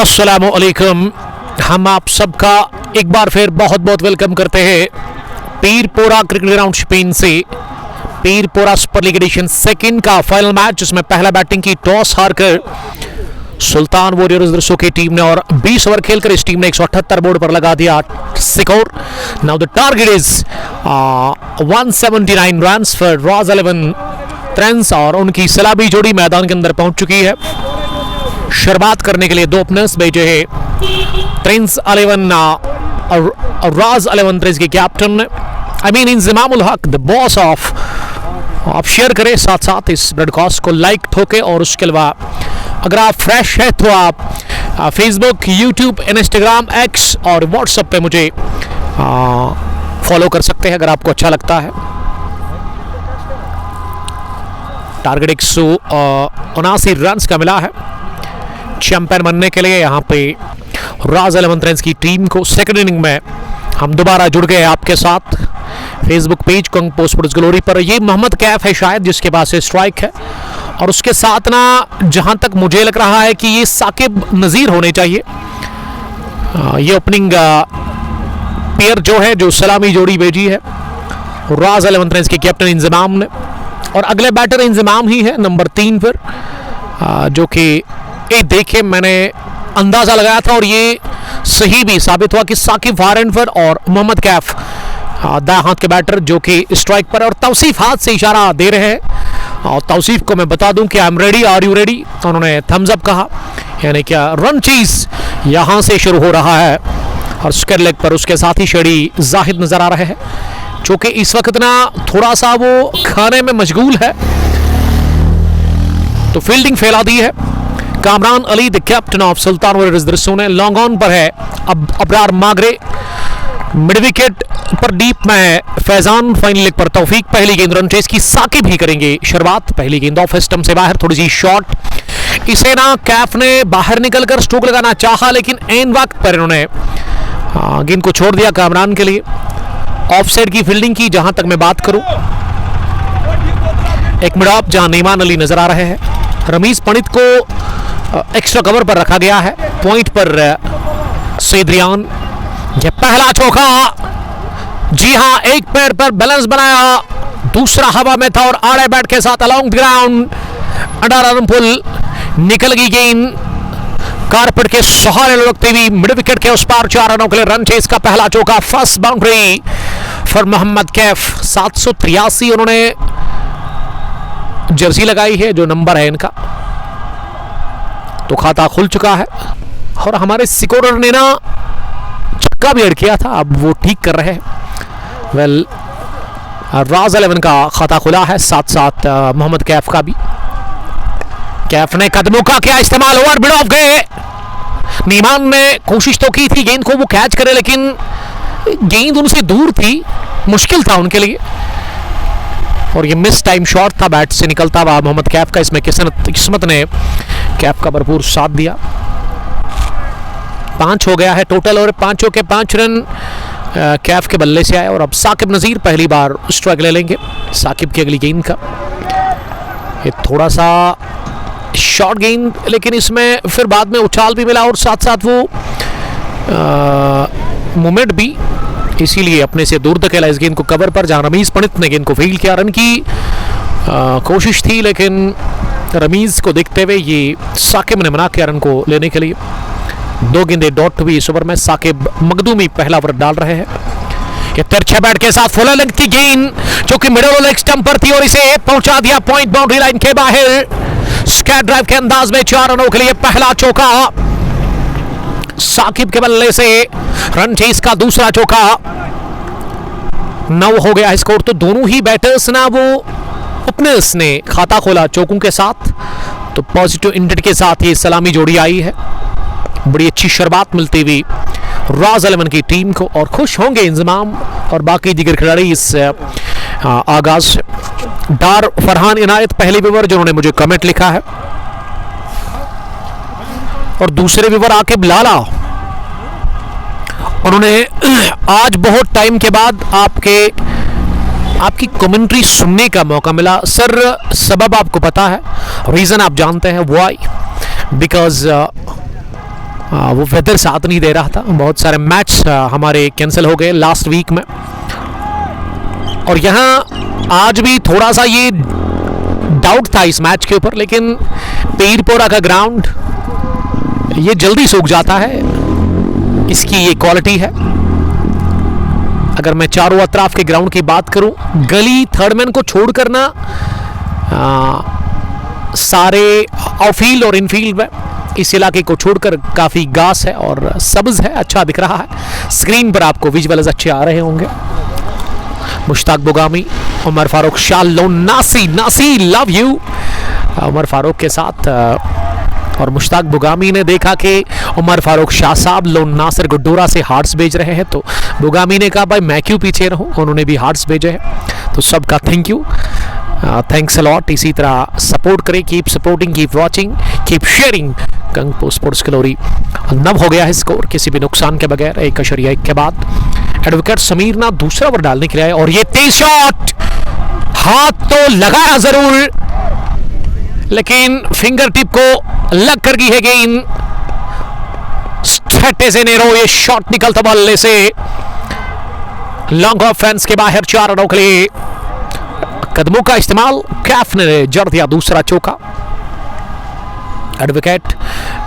अस्सलामु अलैकुम। हम आप सबका एक बार फिर बहुत बहुत वेलकम करते हैं पीरपोरा क्रिकेट ग्राउंड शपीन से पीरपोरा सुपर लीग एडिशन सेकंड का फाइनल मैच, जिसमें पहला बैटिंग की टॉस हारकर सुल्तान वॉरियर्स दरसों की टीम ने और 20 ओवर खेलकर इस टीम ने 178 बोर्ड पर लगा दिया score. Now the target is 179 runs for Raj 11 trends और उनकी सलामी जोड़ी मैदान के अंदर पहुंच चुकी है। शुरुआत करने के लिए दो ओपनर्स भेजे हैं प्रिंस 11 राज 11 ट्रेंस के कैप्टन इंजमामुल हक द बॉस ऑफ। आप शेयर करें साथ साथ इस ब्रॉडकास्ट को लाइक ठोके, और उसके अलावा अगर आप फ्रेश है तो आप फेसबुक, यूट्यूब, इंस्टाग्राम, एक्स और व्हाट्सएप पे मुझे फॉलो कर सकते हैं अगर आपको अच्छा लगता है। टारगेट 179 रन्स का मिला है चैंपियन बनने के लिए। यहाँ पे राज 11 ट्रेंस की टीम को सेकंड इनिंग में हम दोबारा जुड़ गए आपके साथ Facebook page Kang post glory पर। ये मोहम्मद कैफ है शायद जिसके पास स्ट्राइक है, और उसके साथ ना जहां तक मुझे लग रहा है कि ये साकिब नज़ीर होने चाहिए। ये ओपनिंग पेयर जो है, जो सलामी जोड़ी भेजी है राज 11 ट्रेंस के कैप्टन इंजमाम ने, और अगले बैटर इंजमाम ही है नंबर 3 पर, जो कि देखे मैंने अंदाजा लगाया था और ये सही भी साबित हुआ कि साकिब फार एंड फर और मोहम्मद कैफ दाएं हाथ के बैटर जो कि स्ट्राइक पर, और तौसीफ हाथ से इशारा दे रहे हैं। और तौसीफ को मैं बता दूं कि I am ready, are you ready, तो उन्होंने थम्स अप कहा, यानी क्या रन चीज यहां से शुरू हो रहा है। और स्क्वायर लेग पर उसके साथ ही शेडी जाहिद नजर आ रहे हैं, जो कि इस वक्त ना थोड़ा सा वो खाने में मशगूल है। तो फील्डिंग फैला दी है Kamran Ali the captain of Sultan warriors Drusu ने। लॉन्ग ऑन पर है अब अबरार मागरे, मिड विकेट पर डीप में है फैजान, फाइनल लेग पर तौफीक। पहली गेंद रन चेस की साकिब ही करेंगे शुरुआत। पहली गेंद ऑफ स्टंप से बाहर, थोड़ी सी शॉट, इसे ना कैफ ने बाहर निकलकर स्ट्रोक लगाना चाहा, लेकिन एन वक्त पर इन्होंने गेंद को छोड़ दिया कामरान के लिए। ऑफ साइड की फील्डिंग की जहां तक मैं बात करूं, एक मिड ऑफ जहां नईमान अली नजर आ रहे हैं, रमीज पंडित को एक्स्ट्रा कवर पर रखा गया है, पॉइंट पर सेद्रियान। यह पहला चौका, जी हां, एक पैर पर बैलेंस बनाया, दूसरा हवा में था और आड़े बैट के साथ along ground under arm pull निकल गई गेंद कारपेट के सहारे लुढ़कते हुई मिड विकेट के उस पार। 4 रनों के लिए रन चेस का पहला चौका, first boundary for Mohammad Kaif. 783 उन्होंने जर्सी लगाई है, जो नंबर है इनका, तो खाता खुल चुका है। और हमारे स्कोरर ने ना छक्का भी ऐड किया था, अब वो ठीक कर रहे हैं। वेल, राज 11 का खाता खुला है, साथ साथ मोहम्मद कैफ का भी। कैफ ने कदमों का क्या इस्तेमाल, ओवर मिड ऑफ गए। नीमान ने कोशिश तो की थी गेंद को वो कैच करे, लेकिन गेंद उनसे दूर थी, मुश्किल था उनके लिए, और ये मिस टाइम शॉट था बैट से निकलता हुआ मोहम्मद कैफ का। इसमें किस्मत ने कैफ का भरपूर साथ दिया। 5 हो गया है टोटल, और 5 के 5 रन कैफ के बल्ले से आए। और अब साकिब नज़ीर पहली बार स्ट्राइक ले लेंगे साकिब की अगली गेंद का। ये थोड़ा सा शॉर्ट गेंद, लेकिन इसमें फिर बाद में उछाल भी मिला और साथ साथ वो मूवमेंट भी, इसीलिए अपने से दूर धकेला इस गेंद को कवर पर, जहां रमीज पंडित ने गेंद को फील्ड किया। रन की कोशिश थी, लेकिन रमीज को देखते हुए ये साकिब ने मना किया रन को लेने के लिए। 2 गेंदें डॉट हुई इस ओवर में। साकिब मखदूमी पहला ओवर डाल रहे हैं। ये तिरछे बैट के साथ फुल लेंथ की गेंद, जो कि मिडल लेग स्टंप पर थी, और इसे पहुंचा दिया पॉइंट बाउंड्री लाइन के बाहर। स्क्वायर ड्राइव के अंदाज में 4 रनों के लिए पहला चौका साकिब के बल्ले से। रन चेस का दूसरा चौका, 9 हो गया स्कोर। तो दोनों ही बैटर्स ना वो ओपनर्स ने खाता खोला चौकों के साथ, तो पॉजिटिव इंटेंट के साथ ये सलामी जोड़ी आई है। बड़ी अच्छी शुरुआत मिलती हुई राज 11 की टीम को, और खुश होंगे इंजमाम और बाकी दीगर खिलाड़ी इस आगाज से। डार फरहान इनायत पहले व्यूवर जिन्होंने मुझे कमेंट लिखा है, और दूसरे व्यूवर आकिब लाला, उन्होंने आज बहुत टाइम के बाद आपकी कमेंट्री सुनने का मौका मिला। सर, सबब आपको पता है, रीजन आप जानते हैं, व्हाई, बिकॉज वो वेदर साथ नहीं दे रहा था, बहुत सारे मैच हमारे कैंसिल हो गए लास्ट वीक में। और यहाँ आज भी थोड़ा सा ये डाउट था इस मैच के ऊपर, लेकिन पीरपोरा का ग्राउंड ये जल्दी सूख जाता है, इसकी ये क्वालिटी है। अगर मैं चारों अतराफ के ग्राउंड की बात करूं, गली थर्डमैन को छोड़कर ना सारे आउटफील्ड और इनफील्ड में इस इलाके को छोड़कर काफ़ी घास है और सब्ज है, अच्छा दिख रहा है। स्क्रीन पर आपको विजुअल्स अच्छे आ रहे होंगे। मुश्ताक बुगामी, उमर फारूक शाह लोन नासी लव यू उमर फारूक के साथ। और मुश्ताक बुगामी ने देखा कि उमर फारूक शाह साहब लोन नासिर गुड्डोरा से हार्ट्स भेज रहे हैं, तो बुगामी ने कहा भाई मैं क्यों पीछे रहूं, उन्होंने भी हार्ट्स भेजे हैं। तो सबका thank you, thanks a lot. इसी तरह सपोर्ट करें, keep supporting, keep watching, keep sharing. कंगपो स्पोर्ट्स ग्लोरी 9 हो गया है स्कोर किसी भी नुकसान के बगैर। 1.1 के बाद एडवोकेट समीर ना दूसरा ओवर डालने के लिए आए और ये तेज शॉट, हाथ तो लगाया जरूर लेकिन फिंगर टिप को लग कर गई है गेंद। छठे से नेरो ये शॉट निकलता बल्ले से लॉन्ग ऑफ फेंस के बाहर 4 रनों के लिए। कदमों का इस्तेमाल, कैफ ने जड़ दिया दूसरा चौका। एडवोकेट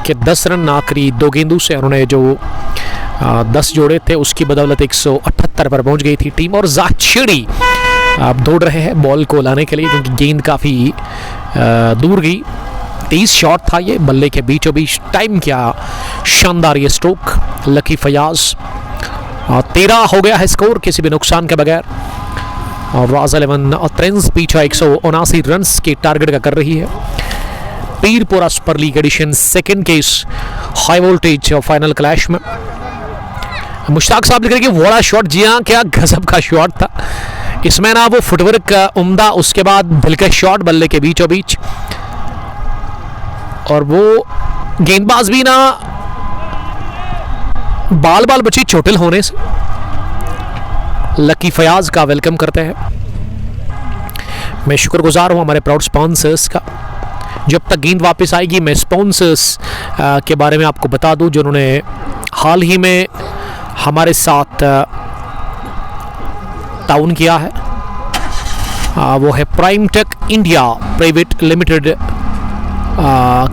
के 10 रन आखिरी 2 गेंदों से उन्होंने जो 10 जोड़े थे उसकी बदौलत 178 पर पहुंच गई थी टीम। और जाचिड़ी आप दौड़ रहे हैं बॉल को लाने के लिए क्योंकि गेंद काफ़ी दूर गई। 30 शॉट था ये बल्ले के बीचों बीच। टाइम क्या शानदार ये स्ट्रोक लकी फयाज। 13 हो गया है स्कोर किसी भी नुकसान के बगैर। और राज 11 ट्रेंस पीछा 179 रन के टारगेट का कर रही है। पीरपोरा सुपर लीग एडिशन सेकंड के इस हाई वोल्टेज फाइनल क्लैश में मुश्ताक साहब लिख रहे कि बड़ा शॉट। जी हाँ, क्या गजब का शॉट था इसमें ना, वो फुटवर्क उम्दा, उसके बाद दिलकश शॉट बल्ले के बीचों बीच। और वो गेंदबाज भी ना बाल बची चोटिल होने से लकी फयाज का वेलकम करते हैं। मैं शुक्रगुजार हूं हमारे प्राउड स्पॉन्सर्स का। जब तक गेंद वापस आएगी मैं स्पॉन्सर्स के बारे में आपको बता दूं जिन्होंने हाल ही में हमारे साथ टाउन किया है। वो है prime tech India private limited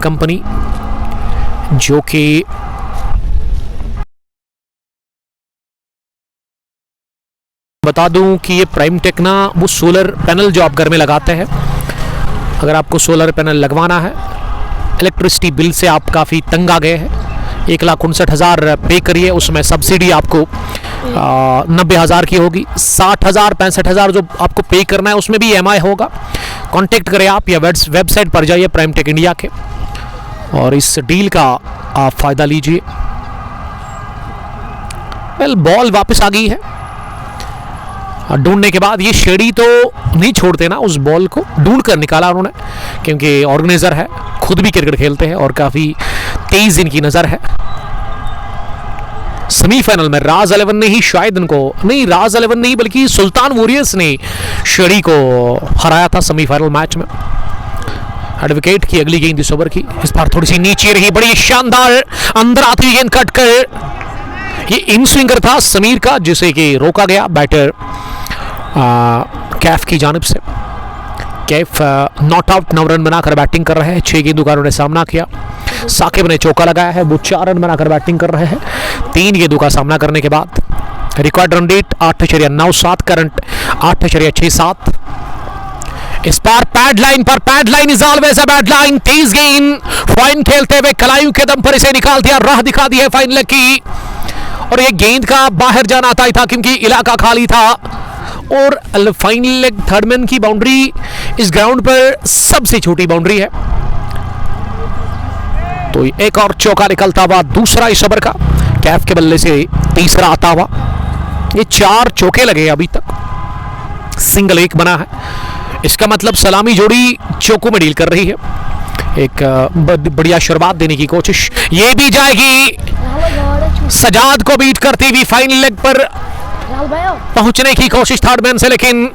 company, जो कि बता दूं कि ये प्राइम टेक ना वो सोलर पैनल जो आप घर में लगाते हैं, अगर आपको सोलर पैनल लगवाना है, इलेक्ट्रिसिटी बिल से आप काफ़ी तंग आ गए हैं, 1,59,000 पे करिए, उसमें सब्सिडी आपको 90,000 की होगी। 60,000 65,000 जो आपको पे करना है उसमें भी EMI होगा। कांटेक्ट करें आप या वेबसाइट पर जाइए प्राइम टेक इंडिया के और इस डील का आप फ़ायदा लीजिए। वेल, बॉल वापस आ गई है। ढूंढने के बाद ये शेडी तो नहीं छोड़ते ना, उस बॉल को ढूंढ कर निकाला उन्होंने, क्योंकि ऑर्गेनाइजर है, खुद भी क्रिकेट खेलते हैं और काफ़ी तेज इनकी नज़र है। सेमीफाइनल में राज 11 ने ही शायद इनको नहीं, राज 11 नहीं बल्कि सुल्तान वॉरियर्स ने शेडी को हराया था सेमीफाइनल मैच में। एडवोकेट की अगली गेंद इस ओवर की, इस बार थोड़ी सी नीचे रही, बड़ी शानदार अंदर आती हुई गेंद कट कर ये इन स्विंगर था समीर का, जिसे कि रोका गया बैटर कैफ की जानिब से। कैफ नॉट आउट 9 रन बनाकर बैटिंग कर रहे हैं। 6 गेंदों का उन्होंने सामना किया। साकिब ने चौका लगाया है, वो 4 रन बनाकर बैटिंग कर रहे हैं 3 गेंदों का सामना करने के बाद। Record run rate 8.97, current 8.67। इस बार पैड लाइन पर, pad line is always a bad line. तेज गेंद फाइन खेलते हुए कलाइयों के दम पर इसे निकाल दिया, राह दिखा दी है फाइन लेग की। और ये गेंद का बाहर जाना तय था क्योंकि इलाका खाली था और फाइन लेग थर्डमैन की बाउंड्री इस ग्राउंड पर सबसे छोटी बाउंड्री है। तो एक और चौका निकलता हुआ दूसरा इस ओवर का, कैफ के बल्ले से तीसरा आता हुआ। ये 4 चौके लगे अभी तक, सिंगल एक बना है। इसका मतलब सलामी जोड़ी चौकों में डील कर रही है। एक बढ़िया शुरुआत देने की कोशिश, ये भी जाएगी। सजाद को बीट करती हुई फाइनल लेग पर पहुंचने की कोशिश थर्डमैन से, लेकिन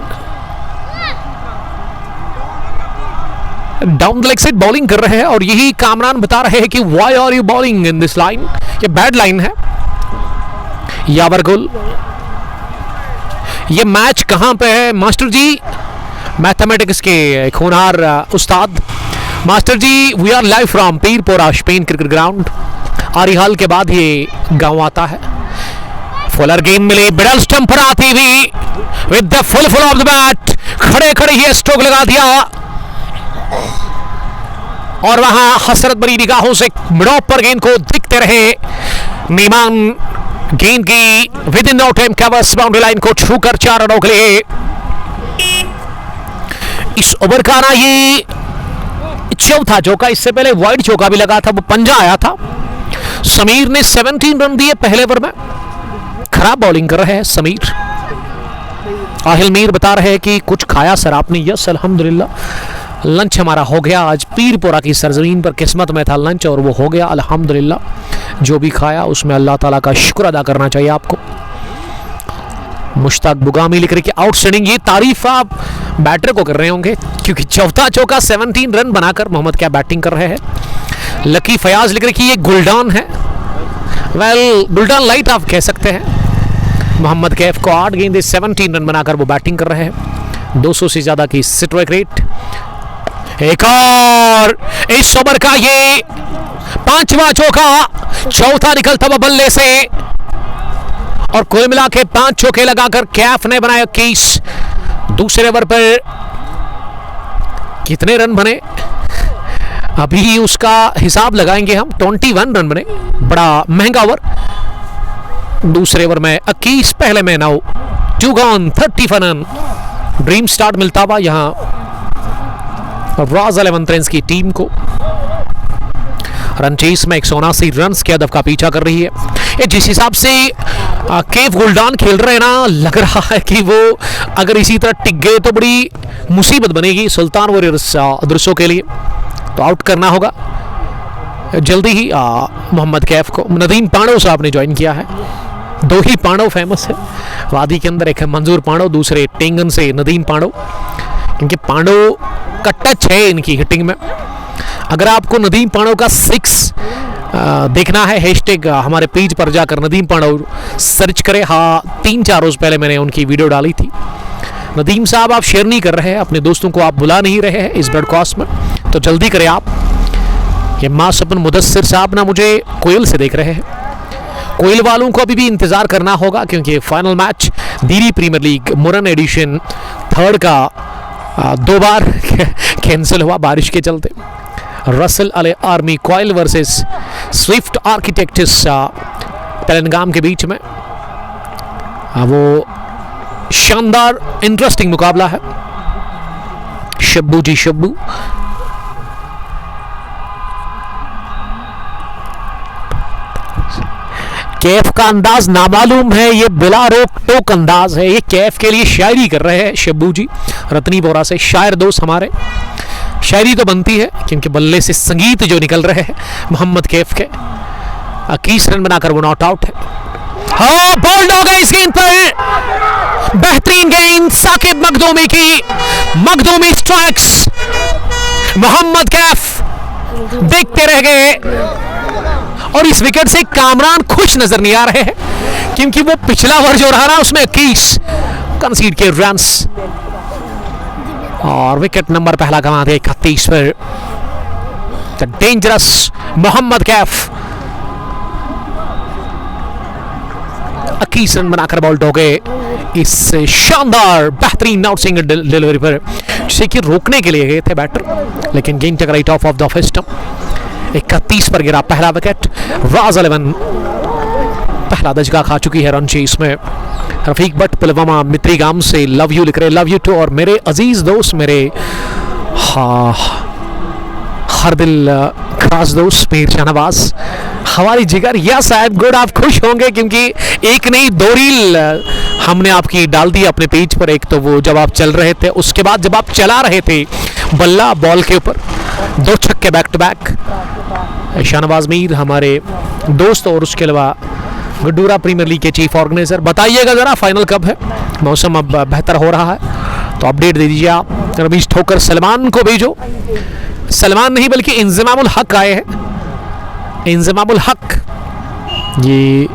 down the leg side bowling कर रहे हैं और यही कामरान बता रहे हैं कि why are you bowling in this line, ये बैड लाइन है। यावर गुल, ये मैच कहां पे है मास्टर जी? मैथमेटिक्स के एक होनहार उस्ताद master ji, we are live from Pirpora Spain cricket ground. Arihal के बाद ये गांव आता है। फुलर गेम मिली, मिडल स्टंप पर आती हुई with the full of the bat, खड़े खड़े ही स्ट्रोक लगा दिया और वहां हसरत भरी निगाहों से मिडॉप पर गेंद को देखते रहे मीमान। गेंद की within no time covers boundary line को छूकर 4 रनों के लिए। इस ओवर का ना ये चौथा चौका, इससे पहले वाइड चौका भी लगा था, वो पंजा आया था। समीर ने 17 रन दिए पहले ओवर में। खराब बॉलिंग कर रहे हैं समीर। आहिल मीर बता रहे हैं कि कुछ खाया सर आपने? यस अल्हम्दुलिल्लाह, लंच हमारा हो गया। आज पीरपोरा की सरजमीन पर किस्मत में था लंच और वो हो गया अल्हम्दुलिल्लाह। जो भी खाया उसमें अल्लाह ताला का शुक्र अदा करना चाहिए आपको। मुश्ताक बुगामी लिख रहे कि आउटस्टैंडिंग, ये तारीफ आप बैटर को कर रहे होंगे क्योंकि चौथा चौका 17 रन बनाकर मोहम्मद क्या बैटिंग कर रहे हैं। लकी फयाज लिख रहे कि ये गुलडान है। वेल, गुलडान लाइट आप कह सकते हैं। मोहम्मद कैफ को 8 गेंदे 17 रन बनाकर वो बैटिंग कर रहे हैं। 200 से ज्यादा की स्ट्राइक रेट। एक और इस ओवर का ये 5वां चौका, चौथा निकलता हुआ बल्ले से और कुल मिला के 5 चौके लगाकर कैफ ने बनाया 21। दूसरे ओवर पर कितने रन बने अभी उसका हिसाब लगाएंगे हम। 21 रन बने, बड़ा महंगा ओवर। दूसरे ओवर में 21, पहले में 9, 2 गॉन 30 रन। ड्रीम स्टार्ट मिलता हुआ यहां राज 11 की टीम को। रन चेस में 179 रन के हदफ का पीछा कर रही है। ये जिस हिसाब से केफ गुलडान खेल रहे हैं ना, लग रहा है कि वो अगर इसी तरह टिक गए तो बड़ी मुसीबत बनेगी सुल्तान वॉरियर्स दृश्यों के लिए। तो आउट करना होगा जल्दी ही मोहम्मद कैफ को। नदीम पांडव साहब ने ज्वाइन किया है। 2 ही पांडव फेमस है वादी के अंदर, एक है मंजूर पांडव, दूसरे टेंगन से नदीम पांडव। क्योंकि पांडव का टच है इनकी हिटिंग में। अगर आपको नदीम पांडव का 6 देखना है, हैशटैग हमारे पेज पर जाकर नदीम पांडव सर्च करें। हाँ, 3-4 रोज पहले मैंने उनकी वीडियो डाली थी। नदीम साहब आप शेयर नहीं कर रहे हैं, अपने दोस्तों को आप बुला नहीं रहे हैं इस ब्रॉडकास्ट में, तो जल्दी करें आप। ये मां सपन मुदस्सिर साहब ना मुझे कोयल से देख रहे हैं। कोयल वालों को अभी भी इंतजार करना होगा क्योंकि final match Delhi premier league मुरन एडिशन 3 का 2 बार कैंसिल हुआ बारिश के चलते। रसल अल आर्मी कोयल वर्सेस स्विफ्ट आर्किटेक्ट्स तेलंगाम के बीच में वो शानदार इंटरेस्टिंग मुकाबला है। शब्बू जी शब्बू, कैफ का अंदाज नामालूम है, ये बिला रोक टोक अंदाज है। ये कैफ के लिए शायरी कर रहे हैं शब्बू जी रतनी बोरा से, शायर दोस्त हमारे। शायरी तो बनती है क्योंकि बल्ले से संगीत जो निकल रहे हैं मोहम्मद कैफ के। 21 रन बनाकर वो नॉट आउट है। हाँ, बोल्ड हो गए इस गेंद पर। बेहतरीन गेंद साकिब मखदूमी की, मखदूमी स्ट्राइक्स। मोहम्मद कैफ देखते रह गए और इस विकेट से कामरान खुश नजर नहीं आ रहे हैं क्योंकि वो पिछला ओवर जो रहा ना उसमें 21 कंसीड के रन्स और विकेट नंबर पहला गंवा दे 31 पर। डेंजरस मोहम्मद कैफ 21 रन बनाकर बॉल्ड हो गए इस शानदार बेहतरीन आउट सिंगल डिलीवरी पर, जिसे कि रोकने के लिए गए थे बैटर, लेकिन गेंद टकराई top of the off stump. 31 पर गिरा पहला विकेट। राज 11 पहला दजका खा चुकी है रन चेस में। रफीक भट्ट पुलवामा मित्री गांव से लव यू लिख रहे, लव यू टू। और मेरे अजीज दोस्त, मेरे हर दिल खास दोस्त मीर शाहनवाज, हमारी जिगर, यस आई एम गुड। आप खुश होंगे क्योंकि एक नहीं 2 रील हमने आपकी डाल दी अपने पेज पर। एक तो वो जब आप चल रहे थे, उसके बाद जब आप चला रहे थे बल्ला बॉल के ऊपर 2 छक्के back to back. Shahnawaz Mir हमारे दोस्त और उसके अलावा गड्डूरा प्रीमियर लीग के चीफ ऑर्गेनाइजर। बताइएगा जरा फाइनल कब है? मौसम अब बेहतर हो रहा है तो अपडेट दे दीजिए आप। रमेश ठोकर सलमान को भेजो सलमान नहीं बल्कि इंजमामुल हक आए हैं। इंजमामुल हक, ये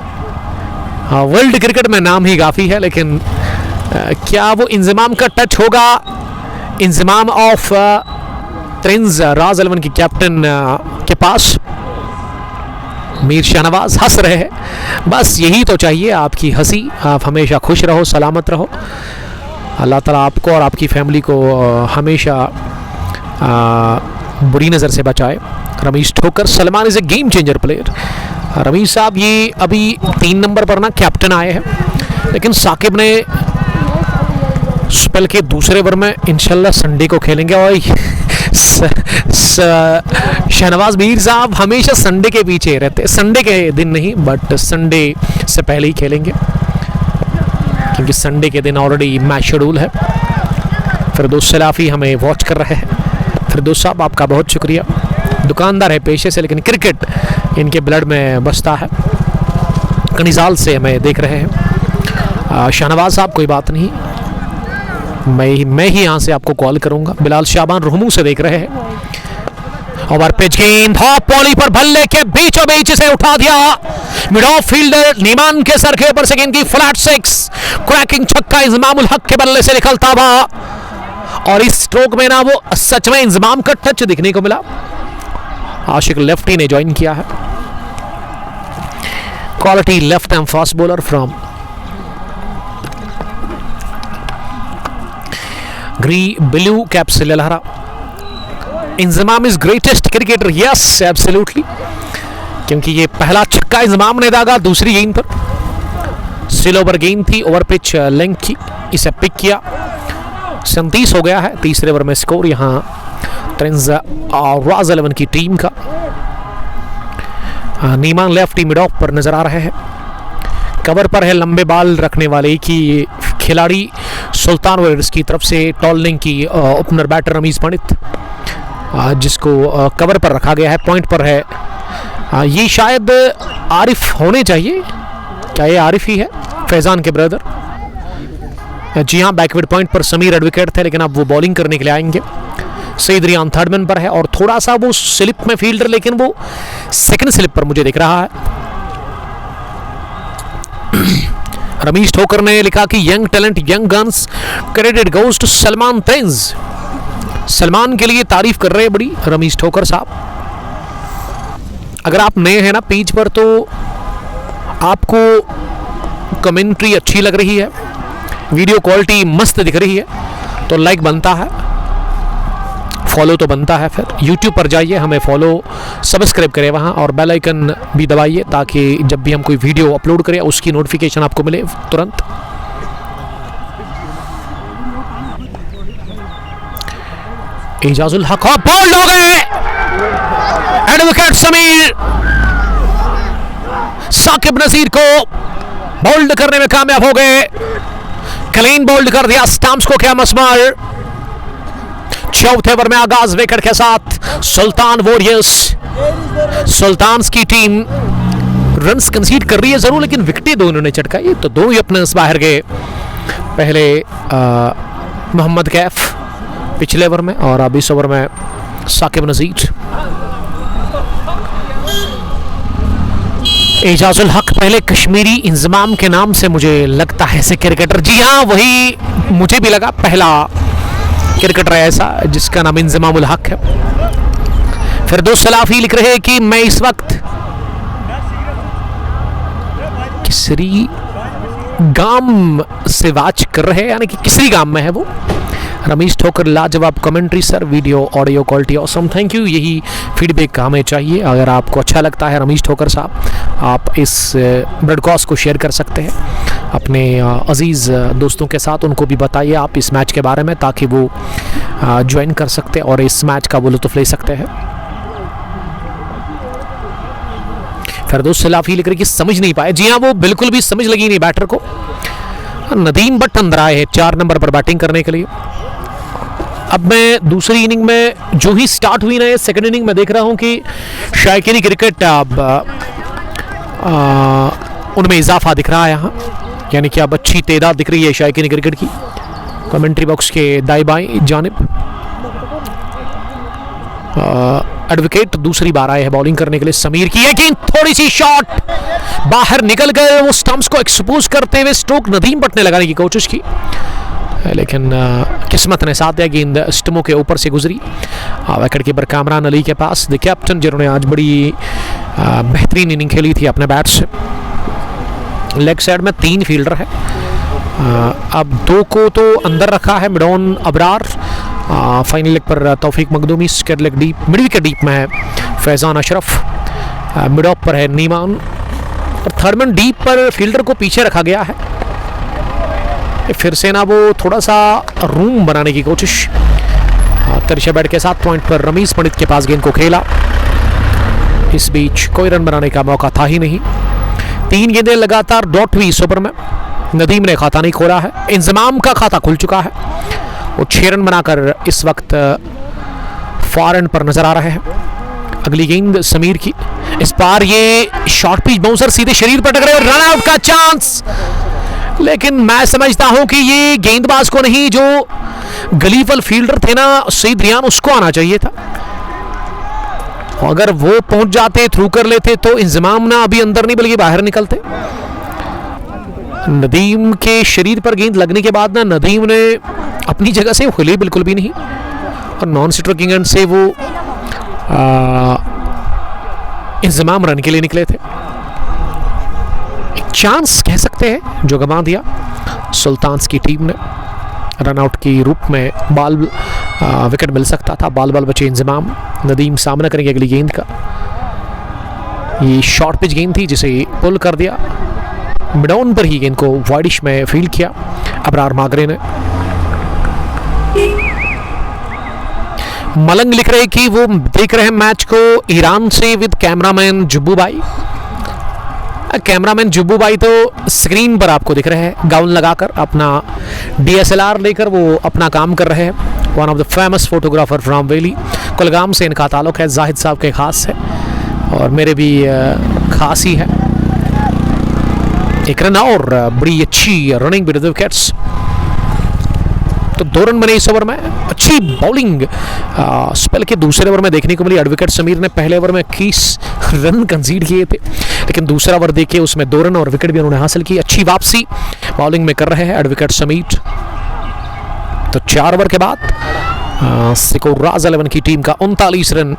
वर्ल्ड क्रिकेट में नाम ही काफ़ी है, लेकिन क्या वो इंजमाम का टच होगा? इंजमाम ऑफ ट्रेंड्स राज11 की कैप्टन के पास। मीर शाहनवाज हंस रहे हैं, बस यही तो चाहिए, आपकी हंसी। आप हमेशा खुश रहो, सलामत रहो। अल्लाह ताला आपको और आपकी फैमिली को हमेशा बुरी नज़र से बचाए। रमीश ठोकर, Salman is a game changer player. Ramish साहब ये अभी 3 नंबर पर ना कैप्टन आए हैं, लेकिन साकिब ने स्पेल के दूसरे ओवर में इंशाल्लाह संडे को खेलेंगे। और शहनवाज मीर साहब हमेशा संडे के पीछे रहते, संडे के दिन नहीं बट संडे से पहले ही खेलेंगे, क्योंकि संडे के दिन ऑलरेडी मैच शेड्यूल है। फिरदौस सलाफी हमें वॉच कर रहे हैं। फिरदौस साहब आपका बहुत शुक्रिया। दुकानदार है पेशे से, लेकिन क्रिकेट इनके ब्लड में बसता है। कनिजाल से हमें देख रहे हैं। शाहनवाज साहब कोई बात नहीं, मैं ही यहाँ से आपको कॉल करूंगा। बिलाल शाबान रोहमू से देख रहे हैं। ओवर पिच गेंद हॉप पॉली पर भल्ले के बीचों बीच से उठा दिया मिड ऑफ फील्डर नीमान के सर के ऊपर से गेंद की फ्लैट 6 क्रैकिंग छक्का इंजमामुल हक के बल्ले से निकलता हुआ। और इस स्ट्रोक में ना वो सच में इंजमाम का टच दिखने को मिला। आशिक लेफ्टी ने ज्वाइन किया है। Quality left and fast bowler from ग्री ब्लू कैप से लहरा। Inzamam is greatest cricketer, yes absolutely, क्योंकि ये पहला छक्का इंजमाम ने दागा दूसरी गेंद पर। स्लो ओवर गेंद थी, ओवर पिच लेंथ की, इसे पिक किया। 37 हो गया है तीसरे ओवर में स्कोर यहाँ ट्रेंड्स राज11 की टीम का। नीमान लेफ्टी मिड ऑफ पर नजर आ रहे हैं। कवर पर है लंबे बाल रखने वाले की खिलाड़ी सुल्तान वॉरियर्स की तरफ से टॉलनिंग की ओपनर बैटर रमीज पंडित, जिसको कवर पर रखा गया है। पॉइंट पर है, ये शायद आरिफ होने चाहिए। क्या ये आरिफ ही है? फैजान के ब्रदर। जी हाँ, बैकवर्ड पॉइंट पर समीर एडवोकेट थे, लेकिन अब वो बॉलिंग करने के लिए आएंगे। सईद रियान थर्ड मैन पर है और थोड़ा सा वो स्लिप में फील्डर, लेकिन वो सेकंड स्लिप पर मुझे दिख रहा है। रमीश ठोकर ने लिखा कि young talent young guns, credit goes to Salman trends. Salman के लिए तारीफ कर रहे हैं बड़ी रमीश ठोकर साहब। अगर आप नए हैं ना पिच पर, तो आपको कमेंट्री अच्छी लग रही है, वीडियो क्वालिटी मस्त दिख रही है, तो लाइक बनता है, फॉलो तो बनता है। फिर YouTube पर जाइए, हमें फॉलो सब्सक्राइब करें वहाँ, और बेल आइकन भी दबाइए ताकि जब भी हम कोई वीडियो अपलोड करें उसकी नोटिफिकेशन आपको मिले तुरंत। एजाजुल हक बोल्ड हो गए। एडवोकेट समीर साकिब नसीर को बोल्ड करने में कामयाब हो गए। क्लीन बोल्ड कर दिया स्टंप्स को, क्या मसमर। चौथे ओवर में आगाज विकेट के साथ सुल्तान वॉरियर्स, सुल्तान्स की टीम रन्स कंसीड कर रही है जरूर, लेकिन विकेटें दोनों ने चटकाई, तो दोनों ही अपने बाहर गए। पहले मोहम्मद कैफ पिछले ओवर में, और अब इस ओवर में साकिब नजीर। एजाजुल हक पहले कश्मीरी इंजमाम के नाम से मुझे लगता है ऐसे क्रिकेटर। जी हाँ, वही मुझे भी लगा, पहला क्रिकेटर ऐसा जिसका नाम इंजमामुल हक है। फिरदौस सलाफी लिख रहे हैं कि मैं इस वक्त किसरी गाम से वाच कर रहे हैं, यानी कि किसरी गाम में है वो। रमीश ठोकर लाजवाब commentary sir, video audio quality awesome, thank you. यही फीडबैक हमें चाहिए। अगर आपको अच्छा लगता है रमीश ठोकर साहब, आप इस ब्रॉडकास्ट को शेयर कर सकते हैं अपने अजीज़ दोस्तों के साथ। उनको भी बताइए आप इस मैच के बारे में, ताकि वो ज्वाइन कर सकते और इस मैच का वो लुत्फ़ ले सकते हैं। फिरदौस सलाफी लिख रही कि समझ नहीं पाए। जी हाँ, वो बिल्कुल भी समझ लगी नहीं बैटर को। नदीम भट्ट अंदर आए हैं 4 नंबर पर बैटिंग करने के लिए। अब मैं दूसरी इनिंग में जो ही स्टार्ट हुई ना, सेकंड इनिंग में देख रहा हूं कि शायकीनी क्रिकेट अब उनमें इजाफा दिख रहा है यहाँ, यानी कि अब अच्छी तादाद दिख रही है शायकीनी क्रिकेट की। कमेंट्री बॉक्स के दाएं बाएं जानिब एडवोकेट दूसरी बार आए हैं बॉलिंग करने के लिए समीर की, लेकिन थोड़ी सी शॉट बाहर निकल गए। वो स्टंप्स को एक्सपोज करते हुए स्ट्रोक नदीम बट ने लगाने की कोशिश की, लेकिन किस्मत ने साथ दिया। गेंद स्टम्पों के ऊपर से गुजरी विकेट कीपर कामरान अली के पास, द कैप्टन, जिन्होंने आज बड़ी बेहतरीन इनिंग खेली थी अपने बैट से। लेग साइड में 3 फील्डर है, अब 2 को तो अंदर रखा है, मिडॉन अबरार, फाइनल लेग पर Taufiq Makhdoomi, second leg deep, mid wicket deep में है फैजान अशरफ, मिड ऑफ पर है नीमान, और थर्ड मैन डीप पर फील्डर को पीछे रखा गया है। फिर से ना वो थोड़ा सा रूम बनाने की कोशिश, तिरछे बैट के साथ पॉइंट पर रमीज पंडित के पास गेंद को खेला। इस बीच कोई रन बनाने का मौका था ही नहीं। 3 गेंदें लगातार डॉट हुई इस ओवर में। नदीम ने खाता नहीं खोला है, इंजमाम का खाता खुल चुका है। वो 6 रन बनाकर इस वक्त फार एंड पर नजर आ रहे हैं। अगली गेंद समीर की, इस बार ये शॉर्ट पिच बाउंसर सीधे शरीर पर टकरे और रन आउट का चांस, लेकिन मैं समझता हूं कि ये गेंदबाज को नहीं, जो गलीफल फील्डर थे ना सईद रियान, उसको आना चाहिए था। अगर वो पहुंच जाते, थ्रू कर लेते, तो इंजमाम ना अभी अंदर नहीं बल्कि बाहर निकलते। नदीम के शरीर पर गेंद लगने के बाद ना नदीम ने अपनी जगह से हिली बिल्कुल भी नहीं, और नॉन स्ट्रोकिंग एंड से वो इंजमाम रन के लिए निकले थे। एक चांस कह सकते हैं जो गंवा दिया सुल्तान्स की टीम ने। रन आउट की रूप में बाल विकेट मिल सकता था, बाल बचे इंजमाम। नदीम सामना करेंगे अगली गेंद का। ये शॉर्ट पिच गेंद थी जिसे पुल कर दिया, मिडॉन पर ही गेंद को वाइडिश में फील्ड किया अबरार मागरे ने। मलंग लिख रहे कि वो देख रहे हैं मैच को ईरान से विद कैमरामैन जुब्बू भाई। कैमरामैन जुब्बू भाई तो स्क्रीन पर आपको दिख रहे हैं, गाउन लगाकर अपना DSLR लेकर वो अपना काम कर रहे हैं। One of the famous photographer from valley, Kulgam से इनका ताल्लुक है, जाहिद साहब के खास है और मेरे भी खास ही है। एक रन और बड़ी अच्छी रनिंग विद विकेट्स, तो 2 रन बने इस ओवर में। अच्छी बॉलिंग स्पेल के दूसरे ओवर में देखने को मिली। एडवोकेट समीर ने पहले ओवर में 21 रन कंसीड किए थे, लेकिन दूसरा ओवर देखिए उसमें 2 रन और विकेट भी उन्होंने हासिल की। अच्छी वापसी बॉलिंग में कर रहे हैं एडवोकेट समीर। तो 4 ओवर के बाद सिकोराज 11 की टीम का 39 रन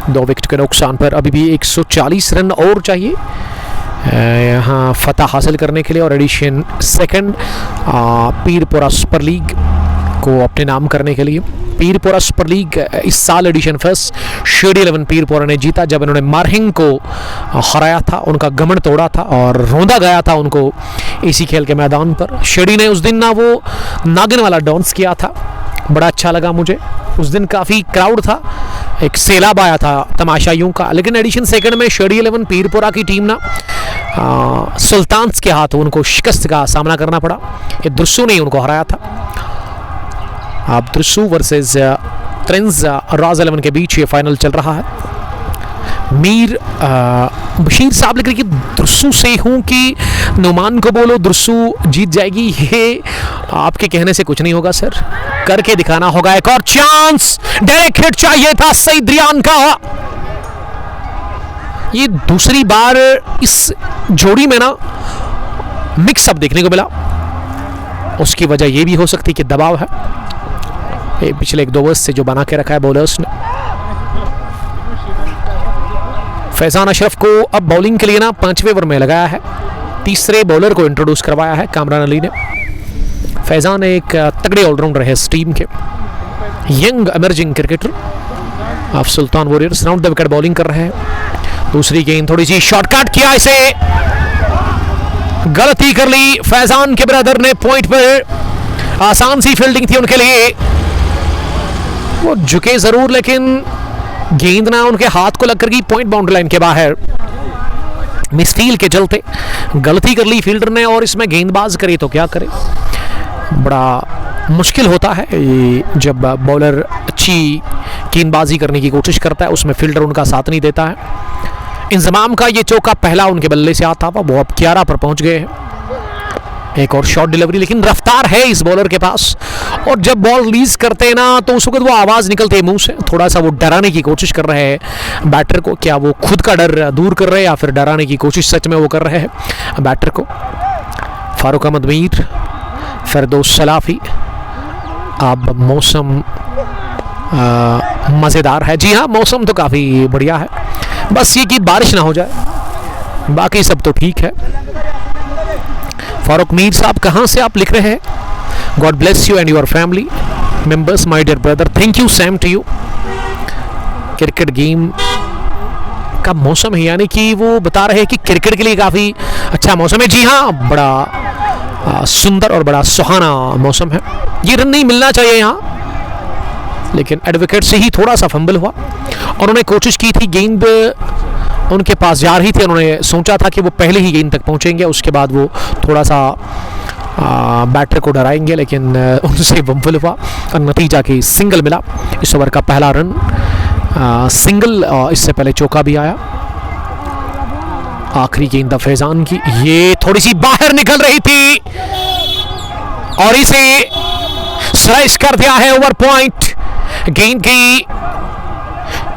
2 विकेट के नुकसान पर। अभी भी 140 रन और चाहिए यहाँ फतह हासिल करने के लिए, और edition second Pirpura super league को अपने नाम करने के लिए। पीरपुरा सुपर लीग इस साल एडिशन फर्स्ट शेडी 11 पीरपुरा ने जीता, जब इन्होंने मारहिंग को हराया था, उनका गमन तोड़ा था और रोंदा गया था उनको इसी खेल के मैदान पर। शेडी ने उस दिन ना वो नागिन वाला डांस किया था, बड़ा अच्छा लगा मुझे। उस दिन काफ़ी क्राउड था, एक सैलाब आया था तमाशाइयों का। लेकिन एडिशन सेकंड में शेडी 11 पीरपुरा की टीम ना सुल्तान्स के हाथ उनको शिकस्त का सामना करना पड़ा। ये दुर्सू ने उनको हराया था। अब दुर्सू वर्सेस ट्रेंस राज 11 के बीच ये फाइनल चल रहा है। मीर बशीर साहब लिख रहे कि दुर्सू से हूँ कि नुमान को बोलो दुर्सू जीत जाएगी। ये आपके कहने से कुछ नहीं होगा सर, करके दिखाना होगा। एक और चांस, डायरेक्ट हिट चाहिए था सईद रियान का। ये दूसरी बार इस जोड़ी में ना मिक्सअप देखने को मिला। उसकी वजह यह भी हो सकती कि दबाव है पिछले 1-2 ओवर्स से जो बना के रखा है बॉलर्स ने। फैजान अशरफ को अब बॉलिंग के लिए ना 5वें ओवर में लगाया है। तीसरे बॉलर को इंट्रोड्यूस करवाया है कामरान अली ने। फैजान एक तगड़े ऑलराउंडर है इस टीम के, young emerging cricketer of Sultan warriors. Round the wicket bowling कर रहे हैं। दूसरी गेंद थोड़ी सी शॉर्टकट किया, इसे गलती कर ली फैजान के ब्रदर ने। पॉइंट पर आसान सी फील्डिंग थी उनके लिए, वो झुके जरूर लेकिन गेंद ना उनके हाथ को लगकर गई पॉइंट बाउंड्री लाइन के बाहर। मिसफील के चलते गलती कर ली फील्डर ने, और इसमें गेंदबाज करे तो क्या करे। बड़ा मुश्किल होता है ये जब बॉलर अच्छी गेंदबाजी करने की कोशिश करता है, उसमें फील्डर उनका साथ नहीं देता है। इंजमाम का ये चौका पहला उनके बल्ले से आता हुआ, वो अब 11 पर पहुंच गए हैं। एक और शॉट डिलीवरी, लेकिन रफ्तार है इस बॉलर के पास, और जब बॉल रिलीज करते हैं ना तो उस वक्त वो आवाज़ निकलती है मुंह से। थोड़ा सा वो डराने की कोशिश कर रहे हैं बैटर को। क्या वो खुद का डर दूर कर रहे हैं या फिर डराने की कोशिश सच में वो कर रहे हैं बैटर को। फारूक अहमद मीर, फिरदौस सलाफी। अब मौसम मज़ेदार है। जी हाँ, मौसम तो काफ़ी बढ़िया है, बस ये कि बारिश ना हो जाए, बाकी सब तो ठीक है। फारूक मीर साहब, कहाँ से आप लिख रहे हैं? God bless you and your family members my dear brother. Thank you, same to you. Cricket game का मौसम है, यानी कि वो बता रहे हैं कि क्रिकेट के लिए काफ़ी अच्छा मौसम है। जी हाँ, बड़ा सुंदर और बड़ा सुहाना मौसम है। ये रन नहीं मिलना चाहिए यहाँ, लेकिन एडवोकेट से ही थोड़ा सा फंबल हुआ। उन्होंने कोशिश की थी, गेंद उनके पास जा रही थी, उन्होंने सोचा था कि वो पहले ही गेंद तक पहुंचेंगे, उसके बाद वो थोड़ा सा बैटर को डराएंगे, लेकिन उनसे फंबल हुआ और नतीजा कि सिंगल मिला। इस ओवर का पहला रन सिंगल, इससे पहले चौका भी आया। आखिरी गेंद फैजान की, ये थोड़ी सी बाहर निकल रही थी और इसे स्लाइस कर दिया है ओवर पॉइंट। गेंद की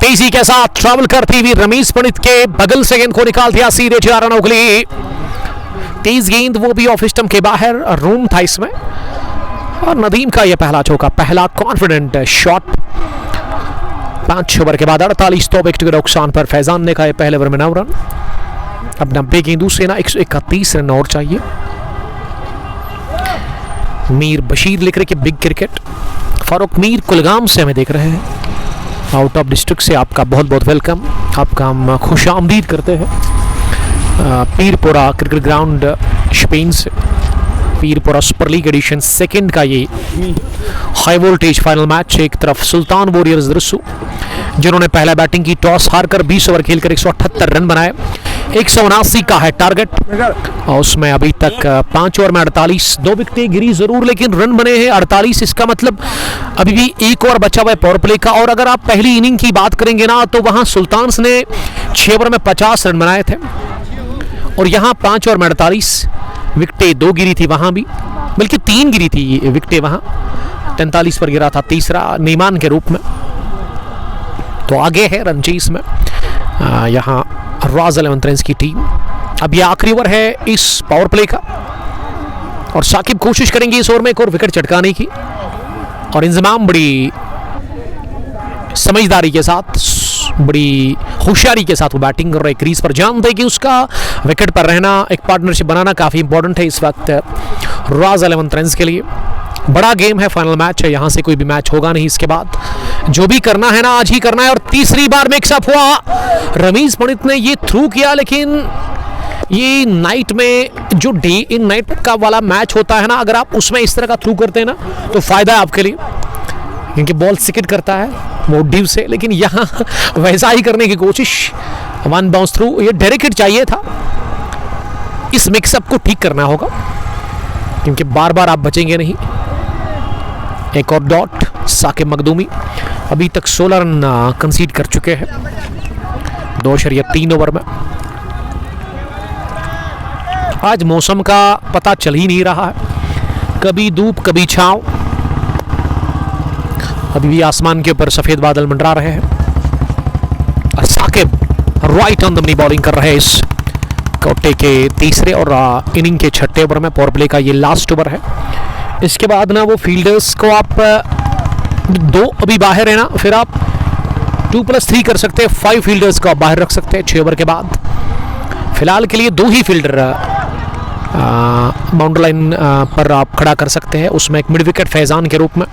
तेजी के साथ ट्रैवल करती हुई रमीज पंडित के बगल से गेंद को निकाल दिया सीधे 4 रनों के लिए। तेज गेंद, वो भी ऑफ स्टंप के बाहर, रूम था इसमें। और नदीम का यह पहला चौका, पहला कॉन्फिडेंट शॉट। 5 ओवर के बाद 48 तो विकेट के नुकसान पर फैजान ने कहा पहले ओवर में 9 रन। अब 90 गेंदों से ना 131 रन और चाहिए। मीर बशीर लिख रहे कि बिग क्रिकेट। फारूक मीर कुलगाम से हमें देख रहे हैं, आउट ऑफ डिस्ट्रिक्ट से। आपका बहुत बहुत वेलकम, आपका हम खुश आमदीद करते हैं। पीरपुरा क्रिकेट ग्राउंड स्पेन से, Pirpura super league edition second का ये हाई वोल्टेज फाइनल मैच। एक तरफ सुल्तान वॉरियर्स दृश्य, जिन्होंने पहला बैटिंग की, टॉस हारकर 20 ओवर खेलकर 178 रन बनाए। 179 का है टारगेट, और उसमें अभी तक 5 ओवर में 48, 2 विकेटें गिरी जरूर, लेकिन रन बने हैं 48। इसका मतलब अभी भी 1 ओवर बचा हुआ है पावर प्ले का। और अगर आप पहली इनिंग की बात करेंगे ना, तो वहां सुल्तान्स ने 6 ओवर में 50 रन बनाए थे, और यहाँ 5 ओवर में 48, विकेटें 2 गिरी थी वहां भी, बल्कि 3 गिरी थी विकेटें वहां। 43 पर गिरा था तीसरा नीमान के रूप में। तो आगे है रंजीस में यहाँ राज 11 की टीम। अब यह आखिरी ओवर है इस पावर प्ले का, और साकिब कोशिश करेंगे इस ओवर में एक और विकेट चटकाने की, और इंतजाम बड़ी समझदारी के साथ, बड़ी होशियारी के साथ वो बैटिंग कर रहे। क्रीज पर जानते हैं कि उसका विकेट पर रहना, एक पार्टनरशिप बनाना काफ़ी इंपॉर्टेंट है इस वक्त राज 11 के लिए। बड़ा गेम है, फाइनल मैच है, यहाँ से कोई भी मैच होगा नहीं इसके बाद। जो भी करना है ना आज ही करना है। और तीसरी बार मिक्सअप हुआ, रमीज पंडित ने ये थ्रू किया, लेकिन ये नाइट में जो डे इन नाइट का वाला मैच होता है ना, अगर आप उसमें इस तरह का थ्रू करते हैं ना तो फायदा है आपके लिए, क्योंकि बॉल सिकिट करता है वो डीव से। लेकिन यहाँ वैसा ही करने की कोशिश, 1 बाउंस थ्रू, ये डायरेक्ट चाहिए था। इस मिक्सअप को ठीक करना होगा, क्योंकि बार बार आप बचेंगे नहीं। एक और डॉट साकिब मखदूमी, अभी तक 16 रन कंसीड कर चुके हैं 2.3 ओवर में। आज मौसम का पता चल ही नहीं रहा है, कभी धूप कभी छांव। अभी भी आसमान के ऊपर सफेद बादल मंडरा रहे हैं। Saqib right on the money bowling कर रहे हैं इस कोटे के तीसरे और इनिंग के 6ठे ओवर में। पावर प्ले का ये लास्ट ओवर है। इसके बाद ना वो फील्डर्स को आप 2 अभी बाहर है ना, फिर आप 2+3 कर सकते हैं, 5 फील्डर्स को आप बाहर रख सकते हैं 6 ओवर के बाद। फिलहाल के लिए 2 ही फील्डर बाउंड्री लाइन पर आप खड़ा कर सकते हैं, उसमें एक मिड विकेट फैजान के रूप में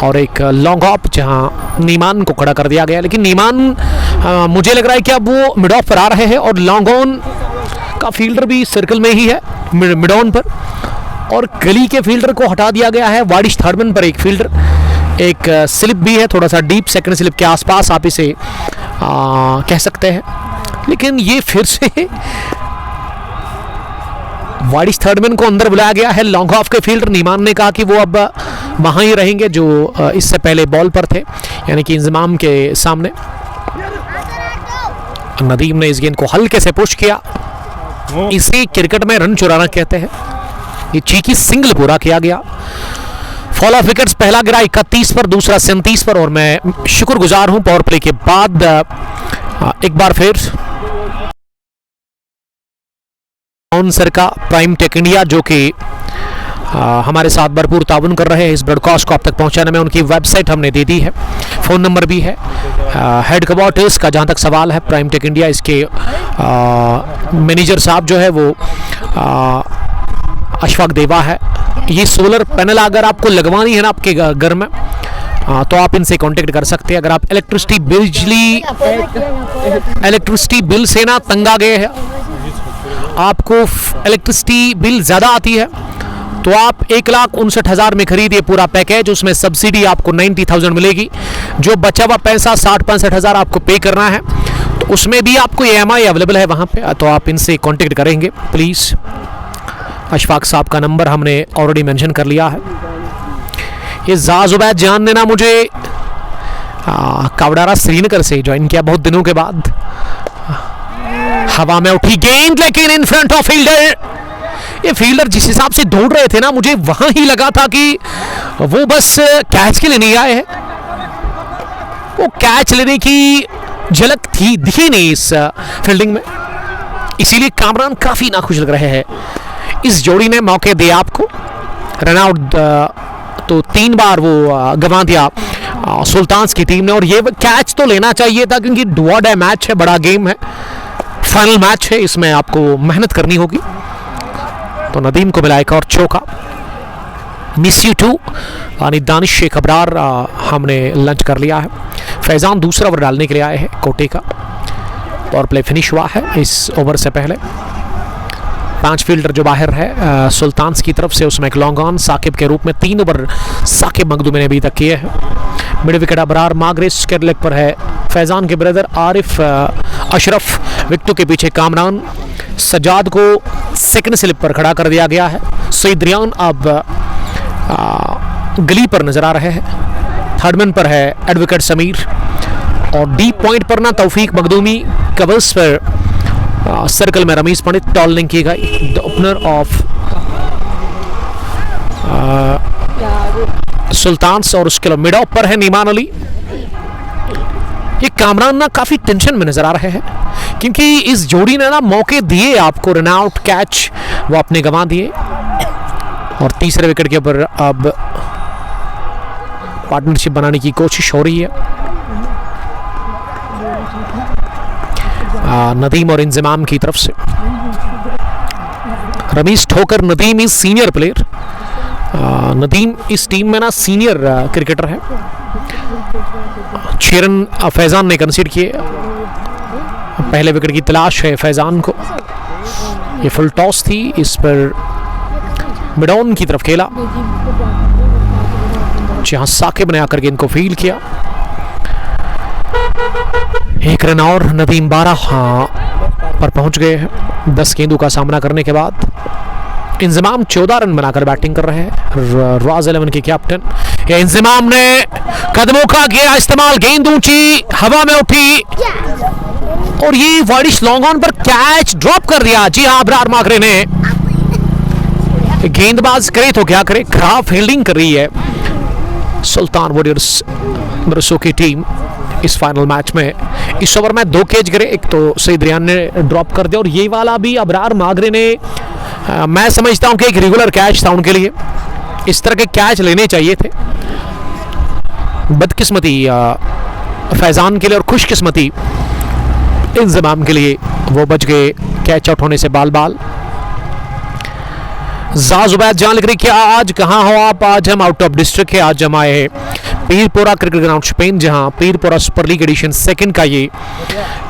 और एक लॉन्ग ऑफ जहां नीमान को खड़ा कर दिया गया। लेकिन नीमान मुझे लग रहा है कि अब वो मिड ऑफ पर आ रहे हैं, और लॉन्ग ऑन का फील्डर भी सर्कल में ही है मिड ऑन पर, और गली के फील्डर को हटा दिया गया है। वाडिश थर्डमैन पर एक फील्डर, एक स्लिप भी है, थोड़ा सा डीप सेकंड स्लिप के आसपास आप इसे कह सकते हैं। लेकिन ये फिर से वाडिश थर्डमैन को अंदर बुलाया गया है। लॉन्ग ऑफ के फील्डर नीमान ने कहा कि वो अब वहाँ ही रहेंगे जो इससे पहले बॉल पर थे, यानी कि इंजमाम के सामने। नदीम ने इस गेंद को हल्के से पुश किया इसे क्रिकेट में रन चुराना कहते हैं। ये चीकी सिंगल पूरा किया गया। फॉल ऑफ विकेट्स पहला गिरा 31 पर, दूसरा 37 पर, और मैं शुक्रगुजार हूं पावर प्ले के बाद एक बार फिर सर का प्राइम टेक इंडिया, जो कि हमारे साथ भरपूर ताउन कर रहे हैं इस ब्रॉडकास्ट को आप तक पहुंचाने में। उनकी वेबसाइट हमने दे दी है, फ़ोन नंबर भी है। हेड क्वार्टर्स का जहां तक सवाल है, प्राइम टेक इंडिया, इसके मैनेजर साहब जो है वो अशफाक देवा है। ये सोलर पैनल अगर आपको लगवानी है ना आपके घर में, तो आप इनसे कांटेक्ट कर सकते हैं। अगर आप इलेक्ट्रिसिटी बिल से ना तंग आ गए हैं, आपको इलेक्ट्रिसिटी बिल ज़्यादा आती है, तो आप 1,59,000 में खरीदिए पूरा पैकेज। उसमें सब्सिडी आपको 90,000 मिलेगी। जो बचा हुआ पैसा 60-65,000 आपको पे करना है, तो उसमें भी आपको EMI अवेलेबल है वहाँ पे, तो आप इनसे कांटेक्ट करेंगे प्लीज़। अशफाक साहब का नंबर हमने ऑलरेडी मेंशन कर लिया है। ये ज़ुबैद जान ने ना मुझे कावडारा श्रीनगर से ज्वाइन किया बहुत दिनों के बाद। हवा में उठी गेंद, लेकिन इन फ्रंट ऑफ फील्डर। ये फील्डर जिस हिसाब से ढूंढ रहे थे ना, मुझे वहां ही लगा था कि वो बस कैच के लिए नहीं आए हैं। वो कैच लेने की झलक थी, दिखी नहीं इस फील्डिंग में, इसीलिए कामरान काफी नाखुश लग रहे हैं। इस जोड़ी ने मौके दिए आपको, रन आउट तो 3 बार वो गंवा दिया सुल्तान्स की टीम ने, और ये कैच तो लेना चाहिए था क्योंकि डू और डाई मैच है, बड़ा गेम है, फाइनल मैच है, इसमें आपको मेहनत करनी होगी। तो नदीम को मिला एक और चौका। मिस यू टू यानी दानिश शेख अबरार हमने लंच कर लिया है। फैजान दूसरा ओवर डालने के लिए आए हैं कोटे का। पावर प्ले फिनिश हुआ है इस ओवर से पहले। 5 फील्डर जो बाहर है सुल्तान्स की तरफ से, उसमें एक लॉन्ग ऑन साकिब के रूप में 3 ओवर साकिब मखदूमी ने अभी तक किए हैं। मिड विकेट अबरार मागरेस के लेग पर है फैजान के ब्रदर आरिफ अशरफ। विकेटों के पीछे कामरान, सजाद को सेकंड स्लिप पर खड़ा कर दिया गया है। सईद रियान अब गली पर नजर आ रहे हैं। थर्ड मैन पर है एडवोकेट समीर, और डीप पॉइंट पर ना तौफीक मखदूमी, कवर्स पर सर्कल में रमीज पंडित। टॉलिंग की गई। द ओपनर ऑफ सुल्तान्स, और उसके मिड ऑफ पर है नीमान अली। ये कामरान ना काफी टेंशन में नजर आ रहे हैं क्योंकि इस जोड़ी ने ना मौके दिए आपको, रन आउट कैच वो अपने गंवा दिए, और तीसरे विकेट के ऊपर अब पार्टनरशिप बनाने की कोशिश हो रही है। नदीम और इंजमाम की तरफ से। रमीज ठोकर Nadeem is senior player. Nadeem इस टीम में ना सीनियर क्रिकेटर है। 6 रन फैजान ने कंसीड किए। पहले विकेट की तलाश है फैजान को। ये फुल टॉस थी, इस पर मिड ऑन की तरफ खेला, जहां साकिब ने आकर के इनको फील्ड किया। 1 रन और नदीम 12 पर पहुंच गए हैं 10 गेंदों का सामना करने के बाद। इंजमाम 14 रन बनाकर बैटिंग कर रहे हैं। रॉज 11 के कैप्टन। इंजमाम ने कदमों का किया इस्तेमाल, गेंद ऊंची हवा में उठी, और ये वाइडिश लॉन्ग ऑन पर कैच ड्रॉप कर दिया। जी हाँ, अबरार मागरे ने। गेंदबाज करे तो क्या करे, खराब फील्डिंग कर रही है सुल्तान वॉरियर्स बरसों की टीम इस फाइनल मैच में। इस ओवर में 2 कैच गिरे, एक तो सईद रियान ने ड्रॉप कर दिया, और ये वाला भी अबरार मागरे ने। मैं समझता हूं कि एक रेगुलर कैच था उनके लिए, इस तरह के कैच लेने चाहिए थे। बदकिस्मती फैजान के लिए और खुशकिस्मती इंजमाम के लिए, वो बच गए कैच आउट होने से बाल बाल। ज़ुबैद जान लिख रही कि आज कहाँ हो आप? आज हम आउट ऑफ डिस्ट्रिक्ट है। आज हम आए हैं पीरपोरा क्रिकेट ग्राउंड स्पेन, जहां पीरपोरा सुपर लीग एडिशन 2 का ये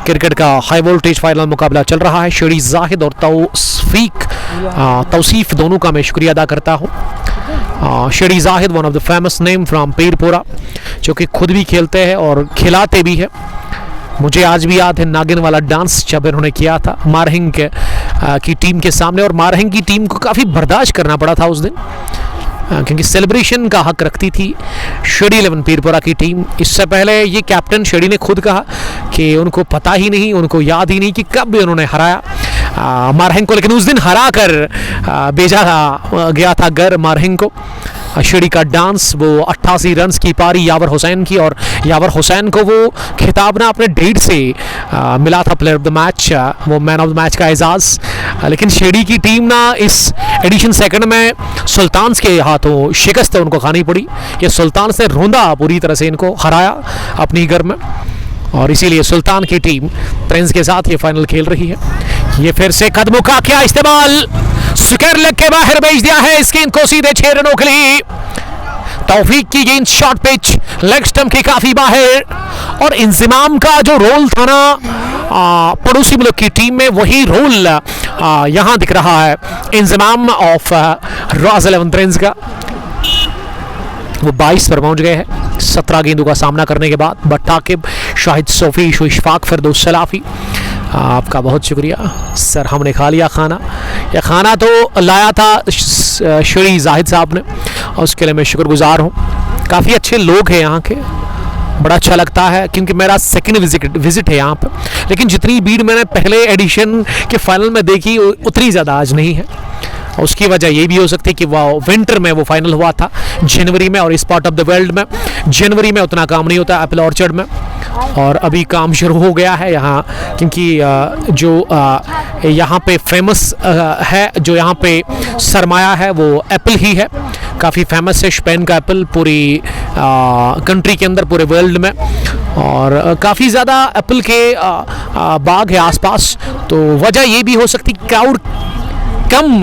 क्रिकेट का हाई वोल्टेज फाइनल मुकाबला चल रहा है। शेड़ी जाहिद और तौसीफ दोनों का मैं शुक्रिया अदा करता हूँ। Shedi Zahid one of the famous name from Pirpora, जो कि खुद भी खेलते हैं और खिलाते भी है। मुझे आज भी याद है नागिन वाला डांस जब इन्होंने किया था मारहिंग की टीम के सामने, और मारहिंग की टीम को काफ़ी बर्दाश्त करना पड़ा था उस दिन, क्योंकि सेलिब्रेशन का हक रखती थी शेड़ी 11 पीरपोरा की टीम। इससे पहले ये कैप्टन शेड़ी ने खुद कहा कि उनको पता ही नहीं, उनको याद ही नहीं कि कब भी उन्होंने हराया मारहेंग को, लेकिन उस दिन हरा कर भेजा गया था घर मारहेंग को। शिड़ी का डांस, वो 88 रन्स की पारी यावर हुसैन की, और यावर हुसैन को वो खिताब ना अपने डेट से मिला था प्लेयर ऑफ द मैच, वो मैन ऑफ द मैच का एजाज। लेकिन शिड़ी की टीम ना इस एडिशन सेकंड में सुल्तान्स के हाथों शिकस्त उनको खानी पड़ी। ये सुल्तान्स ने रोंदा पूरी तरह से इनको हराया अपनी घर में, और इसीलिए सुल्तान की टीम प्रिंस के साथ ये फाइनल खेल रही है। ये फिर से कदमों का क्या इस्तेमाल, स्क्वायर लेग के बाहर भेज दिया है इस गेंद को सीधे 6 रनों के लिए। तौफीक की गेंद शॉर्ट पिच लेग स्टंप के काफी बाहर, और इंजमाम का जो रोल था ना पड़ोसी मुल्क की टीम में, वही रोल यहां दिख रहा है इंजमाम ऑफ रॉयल 11 प्रिंस का। वो 22 पर पहुंच गए हैं 17 गेंदों का सामना करने के बाद। बट्टाकिब, शाहिद सोफी, इशफाक, फिरदौस सलाफी, आपका बहुत शुक्रिया सर, हमने खा लिया खाना। यह खाना तो लाया था श्री जाहिद साहब ने, और उसके लिए मैं शुक्रगुजार हूँ। काफ़ी अच्छे लोग हैं यहाँ के, बड़ा अच्छा लगता है, क्योंकि मेरा सेकंड विजिट है यहाँ पर। लेकिन जितनी भीड़ मैंने पहले एडिशन के फाइनल में देखी उतनी ज़्यादा आज नहीं है। उसकी वजह ये भी हो सकती है कि वह विंटर में वो फाइनल हुआ था जनवरी में, और इस पार्ट ऑफ द वर्ल्ड में जनवरी में उतना काम नहीं होता एप्पल ऑर्चर्ड में, और अभी काम शुरू हो गया है यहाँ, क्योंकि जो यहाँ पे फेमस है, जो यहाँ पे सरमाया है वो एप्पल ही है। काफ़ी फेमस है स्पेन का एप्पल पूरी कंट्री के अंदर, पूरे वर्ल्ड में, और काफ़ी ज़्यादा एप्पल के बाग है आसपास। तो वजह ये भी हो सकती क्राउड कम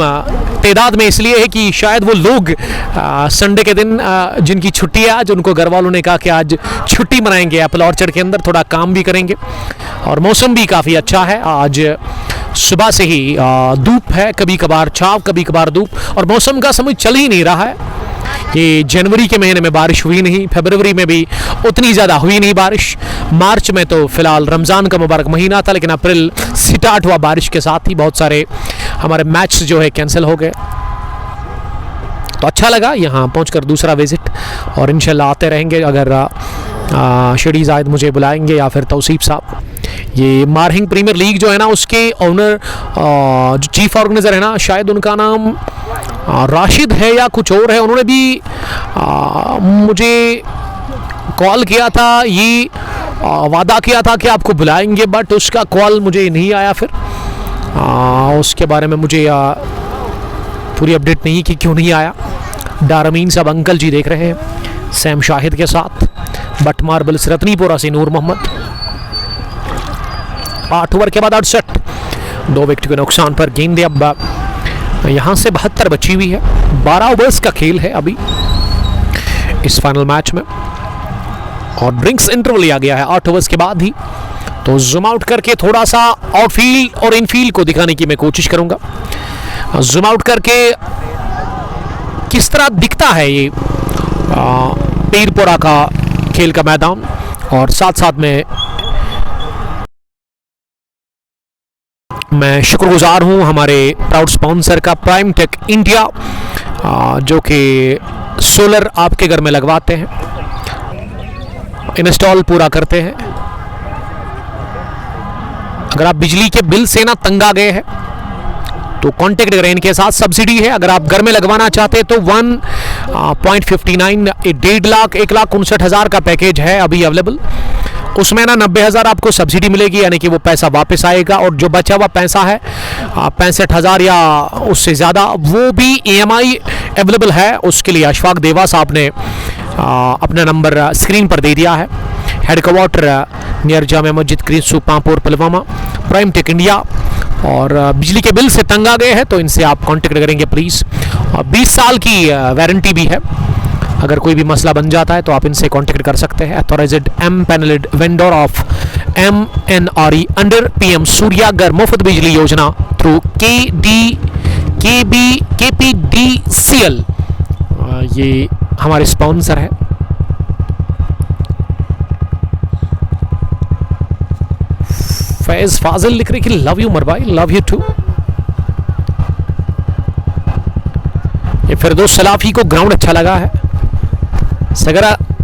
तादाद में इसलिए है कि शायद वो लोग संडे के दिन जिनकी छुट्टी है आज, उनको घर वालों ने कहा कि आज छुट्टी मनाएंगे, एप्पल ऑर्चर्ड के अंदर थोड़ा काम भी करेंगे। और मौसम भी काफ़ी अच्छा है, आज सुबह से ही धूप है, कभी कभार छाव कभी कभार धूप, और मौसम का समझ चल ही नहीं रहा है। ये जनवरी के महीने में बारिश हुई नहीं, फरवरी में भी उतनी ज़्यादा हुई नहीं बारिश, मार्च में तो फिलहाल रमज़ान का मुबारक महीना था, लेकिन अप्रैल स्टार्ट हुआ बारिश के साथ ही, बहुत सारे हमारे मैच जो है कैंसिल हो गए। तो अच्छा लगा यहाँ पहुंचकर दूसरा विजिट, और इंशाल्लाह आते रहेंगे अगर शिड़ी जायद मुझे बुलाएंगे या फिर तौसीफ साहब। ये मारहेंग प्रीमियर लीग जो है ना, उसके ओनर जो चीफ ऑर्गेनाइजर है ना, शायद उनका नाम राशिद है या कुछ और है, उन्होंने भी मुझे कॉल किया था, ये वादा किया था कि आपको बुलाएंगे, बट उसका कॉल मुझे नहीं आया। फिर उसके बारे में मुझे पूरी अपडेट नहीं कि क्यों नहीं आया। डारमीन साहब अंकल जी देख रहे हैं सैम शाहिद के साथ, बट मार्बल्स रत्नीपुरा से नूर मोहम्मद। 8 ओवर के बाद 68, 2 विकेट के नुकसान पर गेंदे अब यहाँ से 72 बची हुई है। 12 ओवर्स का खेल है अभी इस फाइनल मैच में, और ड्रिंक्स इंटरवल लिया गया है 8 ओवर्स के बाद ही। तो जूम आउट करके थोड़ा सा आउटफील्ड और इनफील्ड को दिखाने की मैं कोशिश करूंगा। जूम आउट करके किस तरह दिखता है ये पीरपुरा का खेल का मैदान, और साथ साथ में मैं शुक्रगुजार हूं हमारे प्राउड स्पॉन्सर का प्राइम टेक इंडिया, जो कि सोलर आपके घर में लगवाते हैं, इंस्टॉल पूरा करते हैं। अगर आप बिजली के बिल से ना तंग आ गए हैं तो कांटेक्ट करें, इनके साथ सब्सिडी है। अगर आप घर में लगवाना चाहते हैं तो 1.59 1.5 लाख 1,59,000 का पैकेज है अभी अवेलेबल। उसमें ना 90,000 आपको सब्सिडी मिलेगी, यानी कि वो पैसा वापस आएगा, और जो बचा हुआ पैसा है 65,000 या उससे ज़्यादा, वो भी EMI अवेलेबल है। उसके लिए अशफाक देवा साहब ने अपना नंबर स्क्रीन पर दे दिया है। Headquarter near Jama Masjid Krisu Pampore Pulwama, prime tech India. और बिजली के बिल से तंग आ गए हैं तो इनसे आप कांटेक्ट करेंगे प्लीज़। और 20 साल की वारंटी भी है, अगर कोई भी मसला बन जाता है तो आप इनसे कांटेक्ट कर सकते हैं। Authorised panelled vendor of MNRE under PM सूर्यागर मुफ्त बिजली योजना थ्रू KPDCL, ये हमारे स्पॉन्सर है। फैज फाजिल लिख रहे कि लव यू मरभाई, लव यू टू। ये फिरदौस सलाफी को ग्राउंड अच्छा लगा है।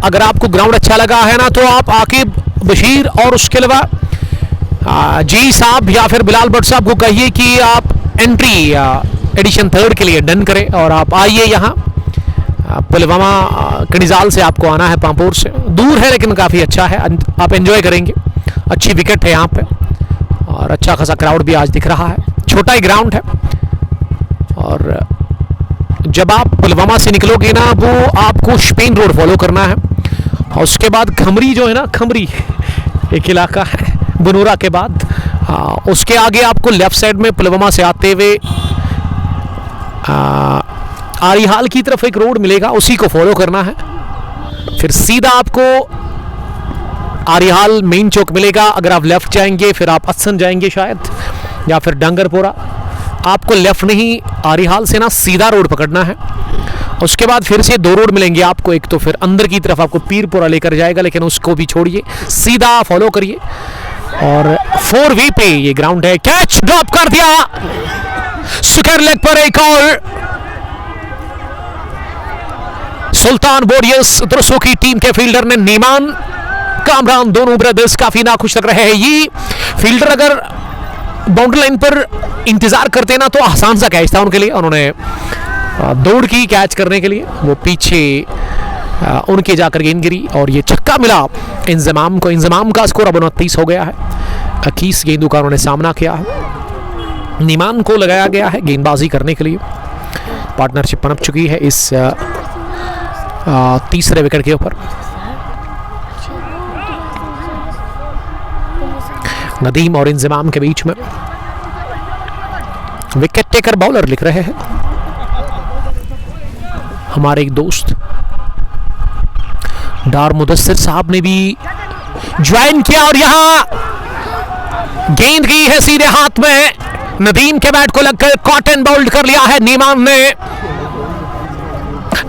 अगर आपको ग्राउंड अच्छा लगा है ना, तो आप आकिब बशीर और उसके अलावा जी साहब या फिर बिलाल भट्ट साहब को कहिए कि आप एंट्री एडिशन 3 के लिए डन करें और आप आइए यहाँ पुलवामा कनिजाल से आपको आना है, पांपोर से दूर है लेकिन काफ़ी अच्छा है, आप एंजॉय करेंगे। अच्छी विकेट है यहाँ पे और अच्छा खासा क्राउड भी आज दिख रहा है। छोटा ही ग्राउंड है और जब आप पुलवामा से निकलोगे ना वो आपको स्पेन रोड फॉलो करना है और उसके बाद खमरी जो है ना, खमरी एक इलाका है बनूरा के बाद, उसके आगे आपको लेफ्ट साइड में पुलवामा से आते हुए आरिहाल की तरफ एक रोड मिलेगा, उसी को फॉलो करना है। फिर सीधा आपको आरिहाल मेन चौक मिलेगा। अगर आप लेफ्ट जाएंगे फिर आप असन जाएंगे शायद या फिर डंगरपुरा, आपको लेफ्ट नहीं आरिहाल से ना सीधा रोड पकड़ना है। उसके बाद फिर से 2 रोड मिलेंगे आपको, एक तो फिर अंदर की तरफ आपको पीरपुरा लेकर जाएगा लेकिन उसको भी छोड़िए, सीधा फॉलो करिए और 4 वे पे ये ग्राउंड है। कैच ड्रॉप कर दिया, स्क्वायर लेग पर एक और सुल्तान वॉरियर्स दुरसो की टीम के फील्डर ने नीमान कामरान दोनों ब्रदर्स काफी नाखुश लग रहे हैं। ये फील्डर अगर बाउंड्री लाइन पर इंतजार करते ना तो आसान सा कैच था उनके लिए, उन्होंने दौड़ की कैच करने के लिए, वो पीछे उनके जाकर गेंद गिरी और ये छक्का मिला इंजमाम को। इंजमाम का स्कोर अब 29 हो गया है, 21 गेंदों का उन्होंने सामना किया है। नीमान को लगाया गया है गेंदबाजी करने के लिए। पार्टनरशिप पनप चुकी है इस तीसरे विकेट के ऊपर। नदीम और इंजमाम के बीच में विकेट टेकर बॉलर लिख रहे हैं हमारे एक दोस्त डार मुदस्सिर साहब ने भी ज्वाइन किया और यहां गेंद गई है सीधे हाथ में, नदीम के बैट को लगकर कॉट एंड बाउल्ड कर लिया है नीमान ने।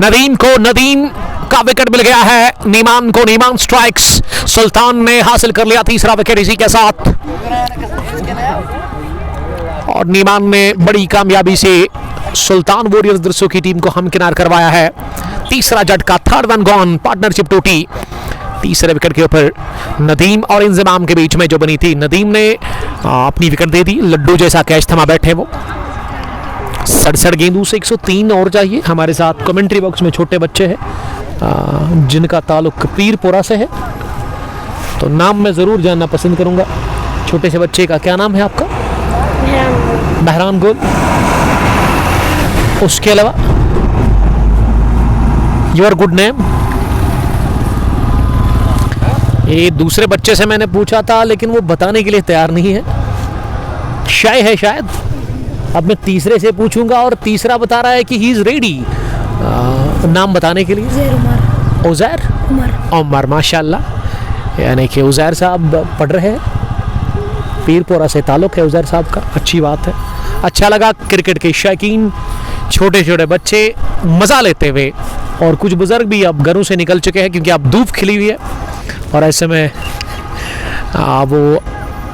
नदीम को नदीम का विकेट मिल गया है, नीमान को नीमान स्ट्राइक्स। सुल्तान ने हासिल कर लिया तीसरा विकेट इसी के साथ और नीमान ने बड़ी कामयाबी से सुल्तान वॉरियर्स दुरसो की टीम को हमकिनार करवाया है। तीसरा झटका, 3rd वन गॉन, पार्टनरशिप टूटी तीसरे विकेट के ऊपर। नदीम और इंजमाम के बीच में जो बनी थी, नदीम ने अपनी विकेट दे दी, लड्डू जैसा कैच थमा बैठे वो। 67 गेंदों से 103 और चाहिए। हमारे साथ कमेंट्री बॉक्स में छोटे बच्चे हैं जिनका ताल्लुक पीरपुरा से है, तो नाम मैं ज़रूर जानना पसंद करूंगा। छोटे से बच्चे का क्या नाम है आपका? बहरान गोल। उसके अलावा योर गुड नेम? ये दूसरे बच्चे से मैंने पूछा था लेकिन वो बताने के लिए तैयार नहीं है, शाय है शायद। अब मैं तीसरे से पूछूंगा और तीसरा बता रहा है कि ही इज रेडी नाम बताने के लिए। उज़ैर उमर, माशाल्लाह, यानी कि उज़ैर साहब पढ़ रहे हैं, पीरपुरा से ताल्लुक़ है उज़ैर साहब का, अच्छी बात है। अच्छा लगा क्रिकेट के शौकीन छोटे छोटे बच्चे मज़ा लेते हुए, और कुछ बुज़ुर्ग भी अब घरों से निकल चुके हैं क्योंकि अब धूप खिली हुई है और ऐसे में वो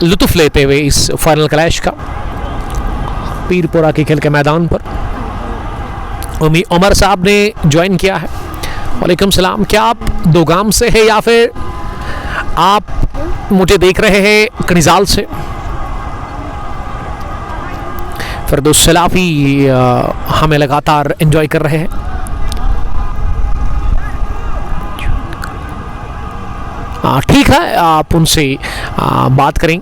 लुत्फ़ लेते हुए इस फाइनल क्लैश का पीरपुरा के खेल के मैदान पर। उमर साहब ने ज्वाइन किया है। वालेकुम सलाम। क्या आप दोगाम से हैं या फिर आप मुझे देख रहे हैं कनिजाल से? फिरदौस सलाफी हमें लगातार एंजॉय कर रहे हैं। ठीक है, आप उनसे बात करें,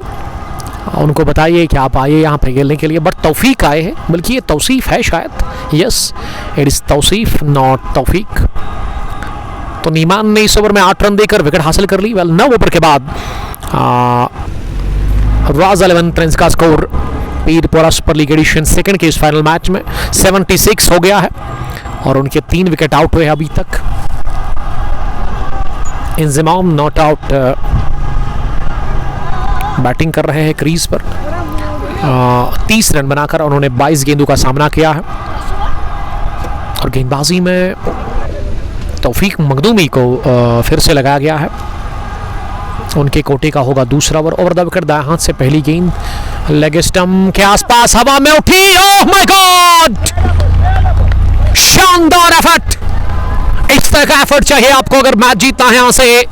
उनको बताइए कि आप आइए यहाँ पे खेलने के लिए, बट तौफीक आए हैं, बल्कि ये तौसीफ है शायद, yes it is Tauseef not Taufiq. तो नीमान ने इस ओवर में 8 रन देकर विकेट हासिल कर ली। वेल 9 ओवर के बाद राज 11 ट्रेंस का score Pirpura super league edition 2 के इस फाइनल मैच में 76 हो गया है और उनके 3 विकेट आउट हुए अभी तक। इंजमाम नॉट आउट बैटिंग कर रहे हैं क्रीज पर। 30 रन बनाकर उन्होंने 22 गेंदों का सामना किया है और गेंदबाजी में तौफीक मखदूमी को फिर से लगाया गया है। उनके कोटे का होगा दूसरा ओवर द विकेट, दाएं हाथ से पहली गेंद लेग स्टंप के आसपास हवा में उठी। ओह माय गॉड, शानदार एफर्ट। इस तरह का एफर्ट चाहिए आपको अगर मैच जीतना है। यहाँ से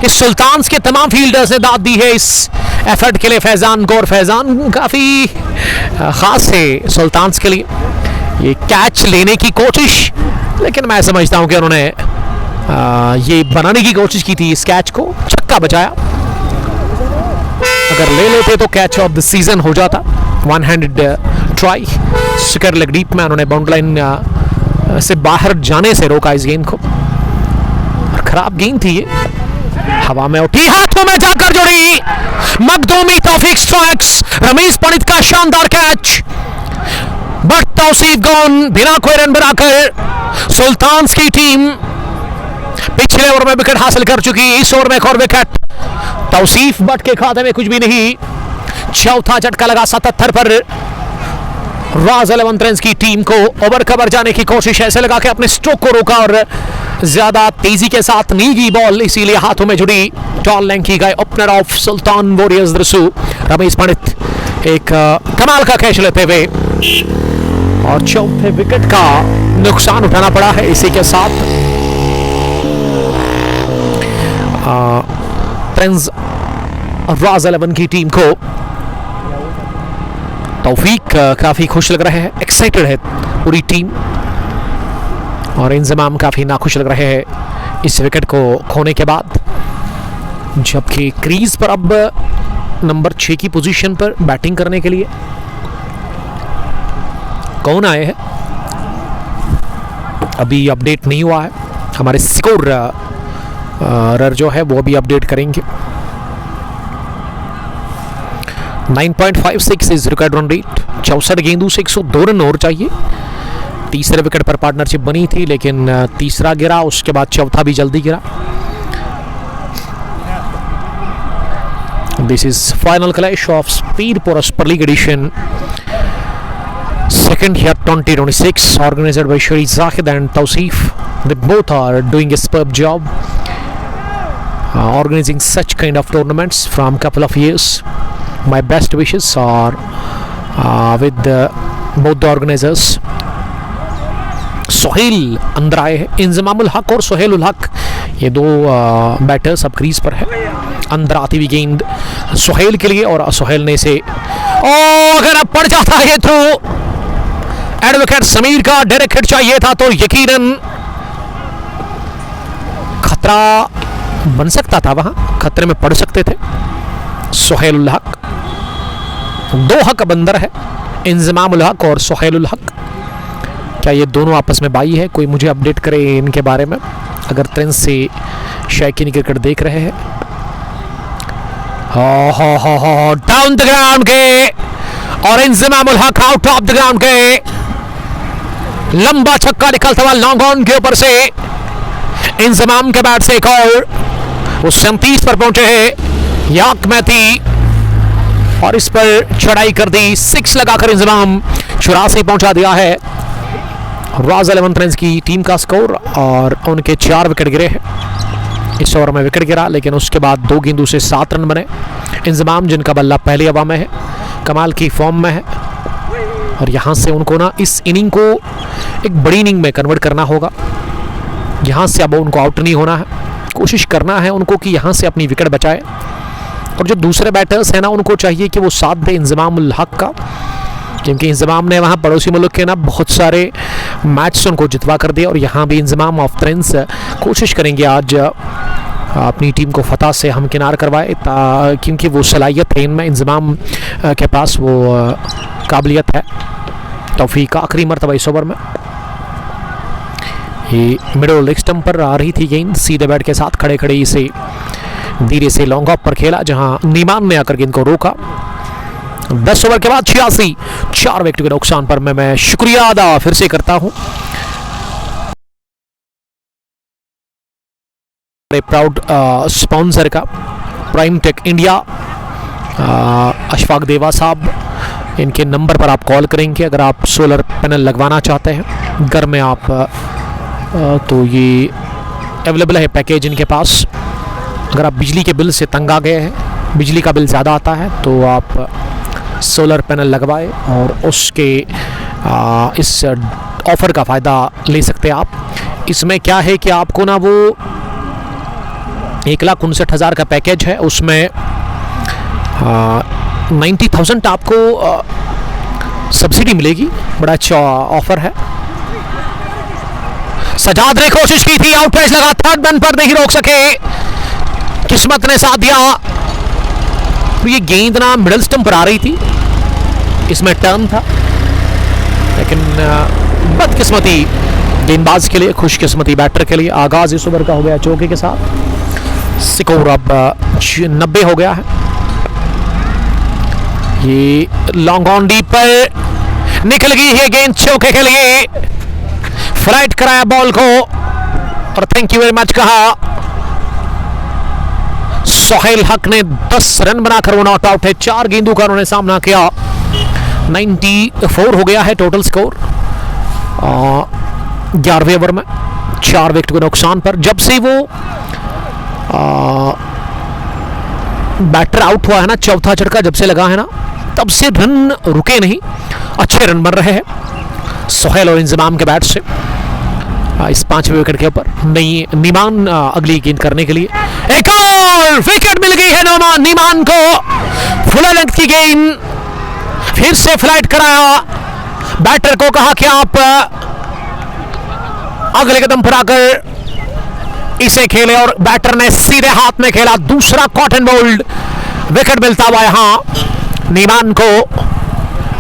इस सुल्तान्स के तमाम फील्डर्स ने दाद दी है इस एफर्ट के लिए फैजान को, और फैजान काफ़ी ख़ास है सुल्तान्स के लिए, ये कैच लेने की कोशिश, लेकिन मैं समझता हूं कि उन्होंने ये बनाने की कोशिश की थी, इस कैच को छक्का बचाया। अगर ले लेते तो कैच ऑफ द सीजन हो जाता। One handed try, square leg deep में उन्होंने बाउंड्री लाइन से बाहर जाने से रोका इस गेंद को, और खराब गेंद थी ये, हवा में उठी, हाथों में जाकर जुड़ी, मखदूमी तौफीक स्ट्राइक्स, रमीज पंडित का शानदार कैच, बट तौसीफ गॉन, बिना कोई रन बनाकर सुल्तान्स की टीम पिछले ओवर में विकेट हासिल कर चुकी। इस ओवर में एक और विकेट, तौसीफ बट के खाते में कुछ भी नहीं। चौथा झटका लगा 77 पर। राज 11 रन की टीम को ओवर कवर जाने की कोशिश, ऐसे लगा के अपने स्ट्रोक को रोका और ज्यादा तेजी के साथ नहीं गई बॉल, इसीलिए हाथों में जुड़ी। टॉल लेंथ की गए opener of Sultan warriors Drusu Ramesh Pandit एक कमाल का कैच लेते हुए, और चौथे विकेट का नुकसान उठाना पड़ा है। इसी के साथ राज 11 की टीम को तौफीक काफी खुश लग रहे हैं, एक्साइटेड है पूरी टीम, और इंजमाम काफी नाखुश लग रहे हैं इस विकेट को खोने के बाद। जबकि क्रीज पर अब नंबर 6 की पोजीशन पर बैटिंग करने के लिए कौन आए हैं अभी अपडेट नहीं हुआ है। हमारे स्कोर जो है वो भी अपडेट करेंगे। 9.56 इज रिकॉर्ड रन रेट, 64 गेंदों से 102 रन और चाहिए। तीसरे विकेट पर पार्टनरशिप बनी थी, लेकिन तीसरा गिरा, उसके बाद चौथा भी जल्दी गिरा। This is final clash of स्पीडपुर super league edition second year 2026, organized by Shari Zahid and Tausif. They both are doing a superb job organizing such kind of tournaments from couple of years. My best wishes are with both the organizers. Sohail अंदर आए हैं, इंजमामुल हक और सोहेल उल हक, ये दो batters अब crease पर है। अंदर आती हुई गेंद सोहेल के लिए, और सोहेल ने इसे अगर अब पड़ जाता है थ्रू, एडवोकेट समीर का डायरेक्ट हिट चाहिए था, तो यकीनन खतरा बन सकता था, वहां खतरे में पड़ सकते थे सोहेल उल हक। दो हक अब अंदर है, इंजमाम उल हक और सोहेल उल हक। क्या ये दोनों आपस में बाई है? कोई मुझे अपडेट करे इनके बारे में, अगर ट्रेन से शौकीन क्रिकेट देख रहे हैं। डाउन द ग्राउंड के, और Inzamam ul Haq out of the ground के, लंबा छक्का निकलता हुआ लॉन्ग ऑन के ऊपर से इंजमाम के बैट से एक और, वो 37 पर पहुंचे हैं याक मैथी, और इस पर चढ़ाई कर दी, 6 लगाकर इंजमाम 84 पहुंचा दिया है। राज 11 रन की टीम का स्कोर, और उनके 4 विकेट गिरे हैं। इस ओवर में विकेट गिरा, लेकिन उसके बाद 2 गेंदों से 7 रन बने। इंजमाम जिनका बल्ला पहली हवा में है, कमाल की फॉर्म में है, और यहाँ से उनको ना इस इनिंग को एक बड़ी इनिंग में कन्वर्ट करना होगा। यहाँ से अब उनको आउट नहीं होना है, कोशिश करना है उनको कि यहाँ से अपनी विकेट बचाए, और जो दूसरे बैटर्स हैं ना उनको चाहिए कि वो साथ दे इंजमाम उल हक का, क्योंकि इंजमाम ने वहाँ पड़ोसी मुल्क के ना बहुत सारे मैच उनको जितवा कर दिया, और यहाँ भी इंजमाम ऑफ ट्रेंस कोशिश करेंगे आज अपनी टीम को फतह से हमकिनार करवाए, क्योंकि वो सलाहियत है इनमें, इंजमाम के पास वो काबिलियत है। तौफीक आखिरी मरतबा इस ओवर में, ये मिडल लेग स्टंप पर आ रही थी गेंद, सीधे बैट के साथ खड़े खड़े इसे धीरे से लॉन्ग ऑफ पर खेला, जहां नीमान ने आकर गेंद को रोका। 10 ओवर के बाद 86, 4 विकेट के नुकसान पर मैं शुक्रिया अदा फिर से करता हूं प्राउड स्पॉन्सर का, प्राइम टेक इंडिया, अशफाक देवा साहब। इनके नंबर पर आप कॉल करेंगे अगर आप सोलर पैनल लगवाना चाहते हैं घर में आप, तो ये अवेलेबल है पैकेज इनके पास। अगर आप बिजली के बिल से तंग आ गए हैं, बिजली का बिल ज़्यादा आता है, तो आप सोलर पैनल लगवाए और उसके इस ऑफ़र का फ़ायदा ले सकते हैं आप। इसमें क्या है कि आपको ना वो 1,59,000 का पैकेज है, उसमें 90,000 आपको सब्सिडी मिलेगी, बड़ा अच्छा ऑफर है। सजाद ने कोशिश की थी, आउट प्राइस लगा, थर्ड रन पर नहीं रोक सके, किस्मत ने साथ दिया। ये गेंद ना मिडल स्टंप पर आ रही थी, इसमें टर्न था, लेकिन बदकिस्मती गेंदबाज के लिए, खुशकिस्मती बैटर के लिए। आगाज इस ओवर का हो गया चौके के साथ। स्कोर अब 90 हो गया है। ये लॉन्ग ऑन डीप पर निकल गई है गेंद चौके के लिए, फ्लाइट कराया बॉल को और थैंक यू वेरी मच कहा। सोहेल हक ने 10 रन बनाकर वो नॉट आउट है। 4 गेंदों का उन्होंने सामना किया। 94 हो गया है टोटल स्कोर 11वें ओवर में, 4 विकेट के नुकसान पर। जब से वो बैटर आउट हुआ है ना, चौथा झटका जब से लगा है ना, तब से रन रुके नहीं, अच्छे रन बन रहे हैं सोहेल और इंजमाम के बैट से। इस 5वें विकेट के ऊपर नीमान अगली गेंद करने के लिए। एक और विकेट मिल गई है नीमान को, फुल लेंथ की गेंद, फिर से फ्लाइट कराया। बैटर को कहा कि आप अगले कदम पर आकर इसे खेले और बैटर ने सीधे हाथ में खेला। दूसरा कॉटन बोल्ड विकेट मिलता हुआ यहां नीमान को।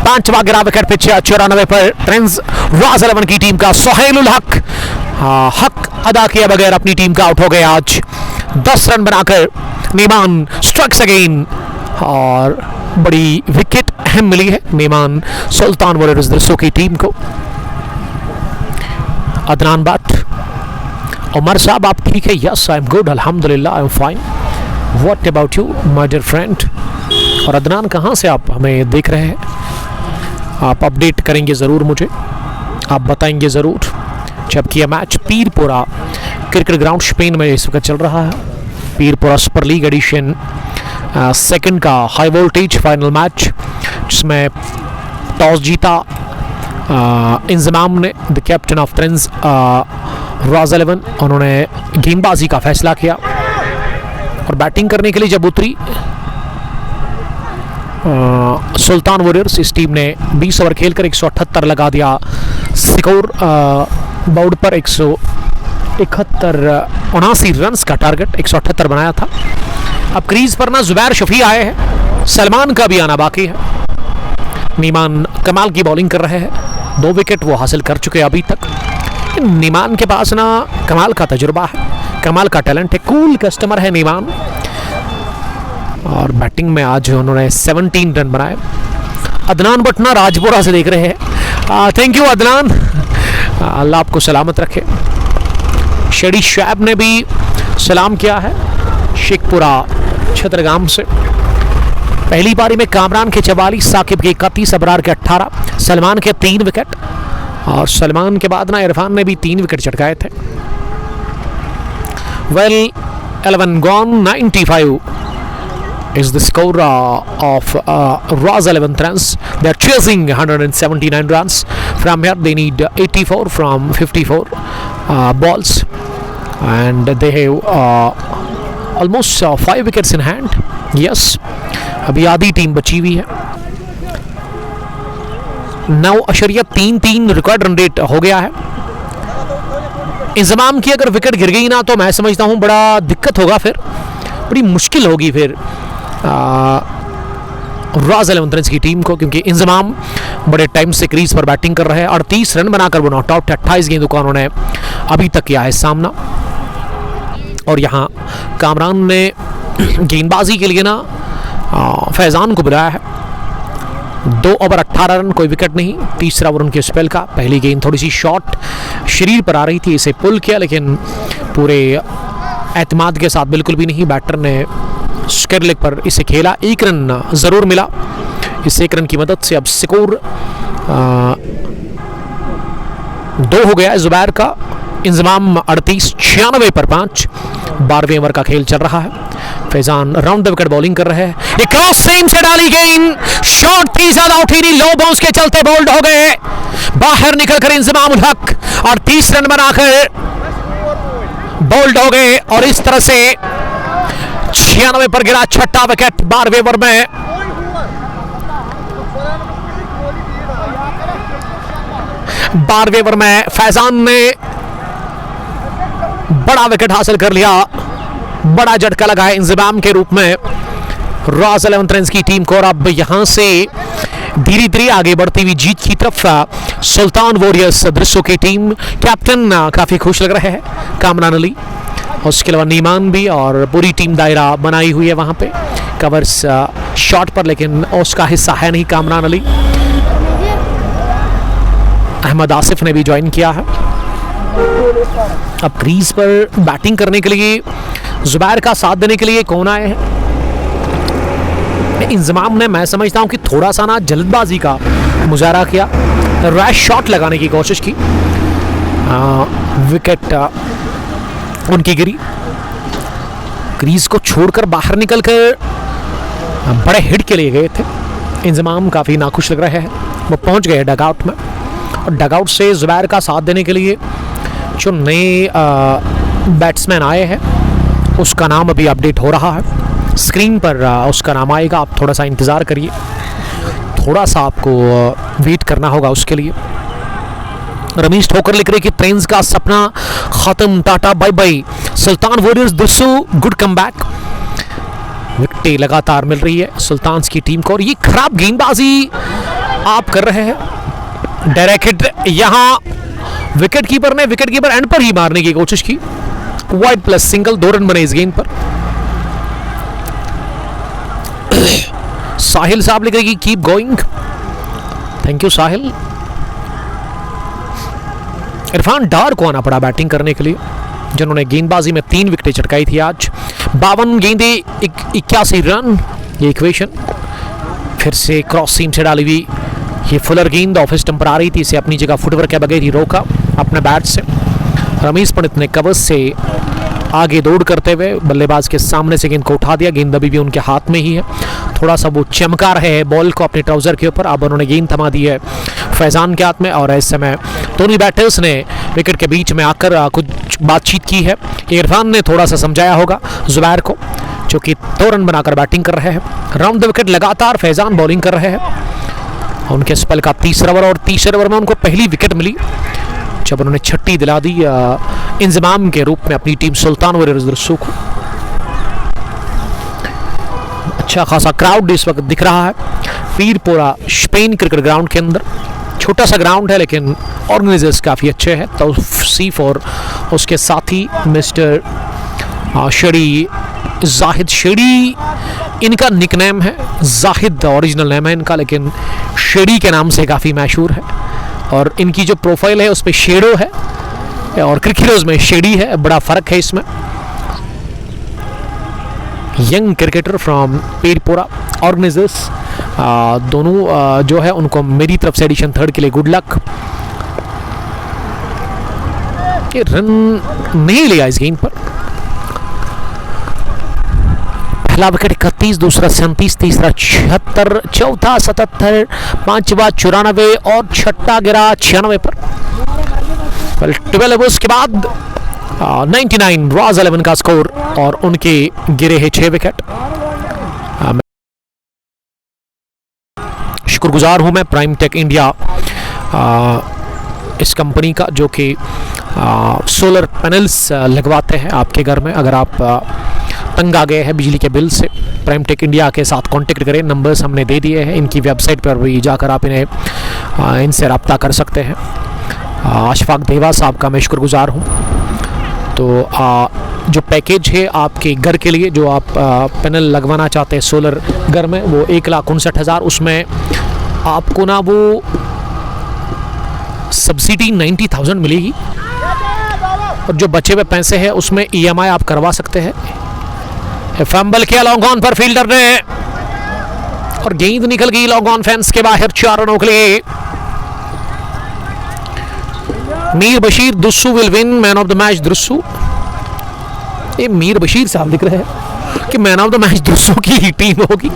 5वां गिरा विकेट पिछे 94 पर। ट्रेंड्स राज 11 की टीम का सोहेलुल हक हक अदा किए बगैर अपनी टीम का आउट हो गया आज। 10 रन बनाकर नीमान स्ट्राइक्स अगेन और बड़ी विकेट अहम मिली है नीमान सुल्तान वॉरियर्स दरसों की टीम को। अदनान भट्ट, उमर साहब आप ठीक है? यस आई एम गुड, अल्हम्दुलिल्लाह I am fine. What about you my dear friend? और अदनान कहाँ से आप हमें देख रहे हैं? आप अपडेट करेंगे ज़रूर मुझे, आप बताएंगे ज़रूर। जबकि यह मैच पीरपुरा क्रिकेट ग्राउंड स्पेन में इस वक्त चल रहा है। Pirpura super league edition second का हाई वोल्टेज फाइनल मैच, जिसमें टॉस जीता इंजमाम ने, the captain of trends Raj 11। उन्होंने गेंदबाजी का फैसला किया और बैटिंग करने के लिए जब उतरी सुल्तान वॉरियर्स, इस टीम ने 20 ओवर खेलकर 178 लगा दिया। स्कोर बोर्ड पर 179 रन का टारगेट, 178 बनाया था। अब क्रीज पर ना जुबैर शफी आए हैं, सलमान का भी आना बाकी है। नीमान कमाल की बॉलिंग कर रहे हैं, 2 विकेट वो हासिल कर चुके अभी तक। नीमान के पास ना कमाल का तजुर्बा है, कमाल का टैलेंट है, कूल कस्टमर है नीमान। और बैटिंग में आज उन्होंने 17 रन बनाए। अदनान बटना राजपुरा से देख रहे हैं, थैंक यू अदनान, अल्लाह आपको सलामत रखे। शेडी शैब ने भी सलाम किया है, शेखपुरा छतरगाम से। पहली पारी में कामरान के 44, साकिब के 31, अबरार के 18, सलमान के 3 विकेट और सलमान के बाद ना इरफान ने भी 3 विकेट चटकाए थे। Well 11 gone, 95 is the score of Raz 11 Trans. They are chasing 179 runs. From here they need 84 from 54 balls, and they have almost 5 wickets in hand. Yes, अभी आधी टीम बची हुई है। 9.33 रिकॉर्ड रन रेट हो गया है। इंजमाम की अगर विकेट गिर गई ना तो मैं समझता हूँ बड़ा दिक्कत होगा, फिर बड़ी मुश्किल होगी फिर राज 11 ट्रेंड्स की टीम को, क्योंकि इंजमाम बड़े टाइम से क्रीज पर बैटिंग कर रहे हैं। 38 रन बनाकर वो नॉट आउट। 28 गेंदों का उन्होंने अभी तक किया है सामना। और यहाँ कामरान ने गेंदबाजी के लिए ना फैजान को बुलाया है। 2 ओवर 18 रन, कोई विकेट नहीं। तीसरा ओवर उनके स्पेल का। पहली गेंद थोड़ी सी शॉर्ट शरीर पर आ रही थी, इसे पुल किया, लेकिन पूरे एतमाद के साथ बिल्कुल भी नहीं। बैटर ने स्क्वायर लेग पर इसे खेला, 1 रन ज़रूर मिला। इस 1 रन की मदद से अब स्कोर 2 हो गया है जुबैर का। इंजमाम 38, 96 पर 5। 12वें ओवर का खेल चल रहा है। Faizan round the wicket bowling कर रहे हैं। एक क्रॉस सेम से डाली गेंद, शॉट थी, ज्यादा उठी नहीं, लो बाउंस के चलते बोल्ड हो गए, बाहर निकलकर इंजमाम उल हक और 30 रन बनाकर बोल्ड हो गए। और इस तरह से 96 पर गिरा छठा विकेट 12वें ओवर में। बारहवें ओवर में फैजान ने बड़ा विकेट हासिल कर लिया। बड़ा झटका लगा है इंतजाम के रूप में रॉयल 11 रन्स की टीम को। और अब यहां से धीरे धीरे आगे बढ़ती हुई जीत की तरफ सुल्तान वॉरियर्स दृश्यों की टीम। कैप्टन काफी खुश लग रहे हैं, कामरान अली, उसके अलावा नीमान भी, और पूरी टीम दायरा बनाई हुई है वहां पे कवर्स शॉट पर, लेकिन उसका हिस्सा है नहीं कामरान अली। अहमद आसिफ ने भी ज्वाइन किया है। अब क्रीज पर बैटिंग करने के लिए जुबैर का साथ देने के लिए कौन आए हैं? इंजमाम ने, मैं समझता हूं कि थोड़ा सा ना जल्दबाजी का मुजाहरा किया, रैश शॉट लगाने की कोशिश की। विकेट उनकी गिरी। क्रीज को छोड़कर बाहर निकलकर बड़े हिट के लिए गए थे। इंजमाम काफी नाखुश लग रहे हैं। वो पहुंच गए डगआउट में, और डगआउट से जुबैर का साथ देने के लिए जो नए बैट्समैन आए हैं उसका नाम अभी अपडेट हो रहा है। स्क्रीन पर उसका नाम आएगा, आप थोड़ा सा इंतज़ार करिए, थोड़ा सा आपको वेट करना होगा उसके लिए। रमेश ठोकर लिख रहे कि ट्रेन्स का सपना खत्म, टाटा बाय बाय। सुल्तान वॉरियर्स दस्सू गुड कमबैक। विकेटें लगातार मिल रही है सुल्तान की टीम को, और ये खराब गेंदबाजी आप कर रहे हैं। डायरेक्ट हिट यहां विकेट कीपर एंड पर ही मारने की कोशिश की। वाइड प्लस सिंगल, 2 रन बने इस गेंद पर। साहिल साहब लिख रहे कि कीप गोइंग, थैंक यू साहिल। इरफान डार को आना पड़ा बैटिंग करने के लिए, जिन्होंने गेंदबाजी में 3 विकेटें चटकाई थी आज। 52 गेंदे 81 रन, ये इक्वेशन। फिर से क्रॉस सीम से डाली हुई ये फुलर गेंद ऑफ स्टंप पर आ रही थी, इसे अपनी जगह फुटवर्क के बगैर ही रोका अपने बैट से। रमेश पंडित ने कवर्स से आगे दौड़ करते हुए बल्लेबाज के सामने से गेंद को उठा दिया। गेंद अभी भी उनके हाथ में ही है, थोड़ा सा वो चमका रहे हैं बॉल को अपने ट्राउजर के ऊपर। अब उन्होंने गेंद थमा दी है फैजान के हाथ में, और इस समय दोनों बैटर्स ने विकेट के बीच में आकर कुछ बातचीत की है। इरफान ने थोड़ा सा समझाया होगा जुबैर को, जो कि 2 रन बनाकर बैटिंग कर रहे हैं। राउंड द विकेट लगातार फैजान बॉलिंग कर रहे हैं। उनके स्पेल का तीसरा ओवर, और तीसरे ओवर में उनको पहली विकेट मिली जब उन्होंने छठी दिला दी इंजमाम के रूप में अपनी टीम सुल्तान वॉरियर्स दृश्यों को। अच्छा खासा क्राउड इस वक्त दिख रहा है पीरपोरा स्पेन क्रिकेट ग्राउंड के अंदर। छोटा सा ग्राउंड है लेकिन ऑर्गेनाइजर्स काफ़ी अच्छे हैं। तौसीफ और उसके साथी मिस्टर शेडी, जाहिद शेडी इनका निकनेम है। जाहिद ओरिजिनल नेम है इनका, लेकिन शेडी के नाम से काफ़ी मशहूर है। और इनकी जो प्रोफाइल है उस पर शेडो है, और क्रिकेटर्स में शेडी है, बड़ा फ़र्क है इसमें। यंग क्रिकेटर फ्रॉम पीरपोरा ऑर्गेनाइजर्स दोनों जो है उनको मेरी तरफ से एडिशन 3 के लिए गुड लक। ये रन नहीं लिया इस गेंद पर। पहला विकेट 31, दूसरा 37, तीसरा 76, चौथा 77, पांचवा 94 और छठा गिरा 96 पर। 12 ओवर्स के बाद 99 रॉयल 11 का स्कोर, और उनके गिरे हैं 6 विकेट। शुक्रगुजार हूं मैं प्राइम टेक इंडिया इस कंपनी का, जो कि सोलर पैनल्स लगवाते हैं आपके घर में। अगर आप तंग आ गए हैं बिजली के बिल से, प्राइम टेक इंडिया के साथ कांटेक्ट करें। नंबर्स हमने दे दिए हैं, इनकी वेबसाइट पर भी जाकर आप इनसे रब्ता कर सकते हैं। अशफाक देवा साहब का मैं शुक्रगुजार हूँ। तो जो पैकेज है आपके घर के लिए, जो आप पैनल लगवाना चाहते हैं सोलर घर में, वो 1,59,000, उसमें आपको ना वो सब्सिडी 90,000 मिलेगी, और जो बचे हुए पैसे हैं उसमें EMI आप करवा सकते हैं। फंबल किया लॉन्ग ऑन पर फील्डर ने, और गेंद निकल गई लॉन्ग ऑन फेंस के बाहर 4 रनों के लिए। Mir Bashir Drusu will win man of the match Drusu. ये मीर बशीर साहब लिख रहे हैं कि man of the match Drusu की ही टीम होगी।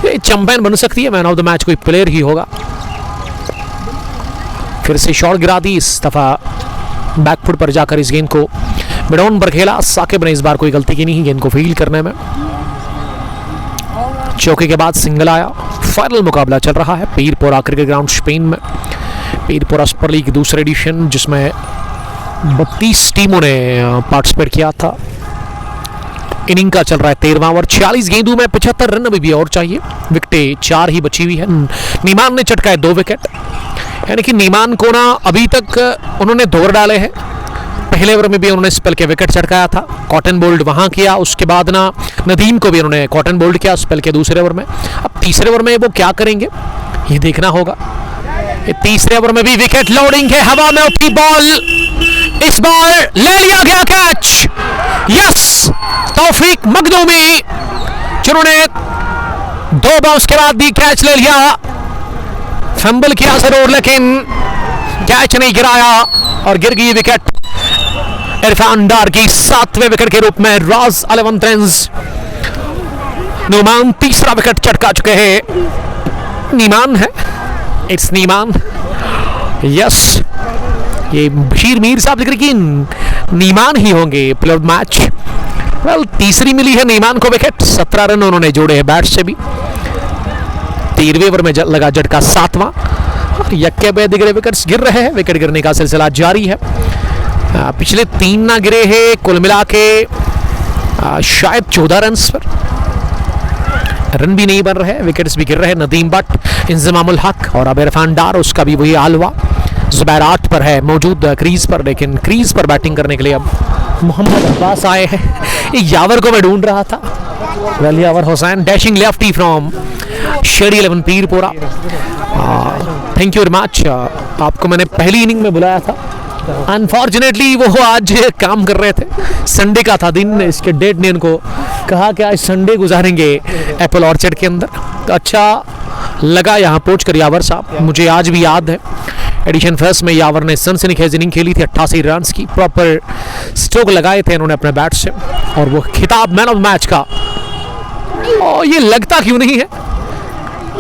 ये चैंपियन बन सकती है, मैन ऑफ द मैच कोई प्लेयर ही होगा। फिर से शॉट गिरा दी, इस दफा बैकफुट पर जाकर इस गेंद को मिडॉन पर खेला। साकिब ने इस बार कोई गलती की नहीं गेंद को फील्ड करने में। चौके के बाद सिंगल आया। फाइनल मुकाबला चल रहा है पीरपोरा क्रिकेट ग्राउंड स्पेन में। पीरपोरा सुपर लीग दूसरे एडिशन, जिसमें 32 टीमों ने पार्टिसिपेट किया था। इनिंग का चल रहा है 13वां ओवर। 40 गेंदों में 75 रन अभी भी और चाहिए। विकेटें 4 ही बची हुई है। नीमान ने चटकाए 2 विकेट, यानी कि नीमान को ना अभी तक उन्होंने 2 ओवर डाले हैं। पहले ओवर में भी उन्होंने स्पेल के विकेट चटकाया था, कॉटन बोल्ड वहां किया। उसके बाद ना नदीम को भी उन्होंने कॉटन बोल्ड किया स्पेल के दूसरे ओवर में। अब तीसरे ओवर में वो क्या करेंगे ये देखना होगा। तीसरे ओवर में भी विकेट लोडिंग है, हवा में उठी बॉल, इस बार ले लिया गया कैच। यस, तौफीक मखदूमी जिन्होंने 2 बाउंस के बाद भी कैच ले लिया। फंबल किया जरूर, लेकिन कैच नहीं गिराया और गिर गई विकेट। इरफान डार की 7वें विकेट के रूप में राज अलवंतरेंस। नुमान तीसरा विकेट चटका चुके हैं। नीमान है, इट्स नीमान। यस, ये बशीर मीर साहब लिख रहे कि नीमान ही होंगे प्लेयर ऑफ मैच। वेल, तीसरी मिली है नीमान को विकेट। 17 रन उन्होंने जोड़े हैं बैट से भी। 13वें ओवर में लगा झटका 7वां और यक्के पे दिगरे विकेट्स गिर रहे हैं। विकेट गिरने का सिलसिला जारी है। पिछले 3 ना गिरे हैं, कुल मिला के शायद 14 रन पर। रन भी नहीं बन रहे, विकेट्स भी गिर रहे हैं। नदीम बट, इंजमामुल हक और अब इरफान डार, उसका भी वही हाल हुआ। जुबैर 8 पर है मौजूद क्रीज पर, लेकिन क्रीज पर बैटिंग करने के लिए अब मोहम्मद अब्बास आए हैं। यावर को मैं ढूंढ रहा था। Well, Yawar Hussain dashing lefty from Shedi 11 Pirpora. Thank you very much. आपको मैंने पहली इनिंग में बुलाया था, अनफॉर्चुनेटली वो आज काम कर रहे थे। संडे का था दिन, इसके डेड ने उनको कहा कि आज संडे गुजारेंगे एप्पल ऑर्चर्ड के अंदर। तो अच्छा लगा यहाँ पहुँच कर यावर साहब। मुझे आज भी याद है एडिशन फर्स्ट में यावर ने सनसनीखेज इनिंग खेली थी। 88 रन की प्रॉपर स्ट्रोक लगाए थे इन्होंने अपने बैट से, और वो खिताब मैन ऑफ मैच का। और ये लगता क्यों नहीं है,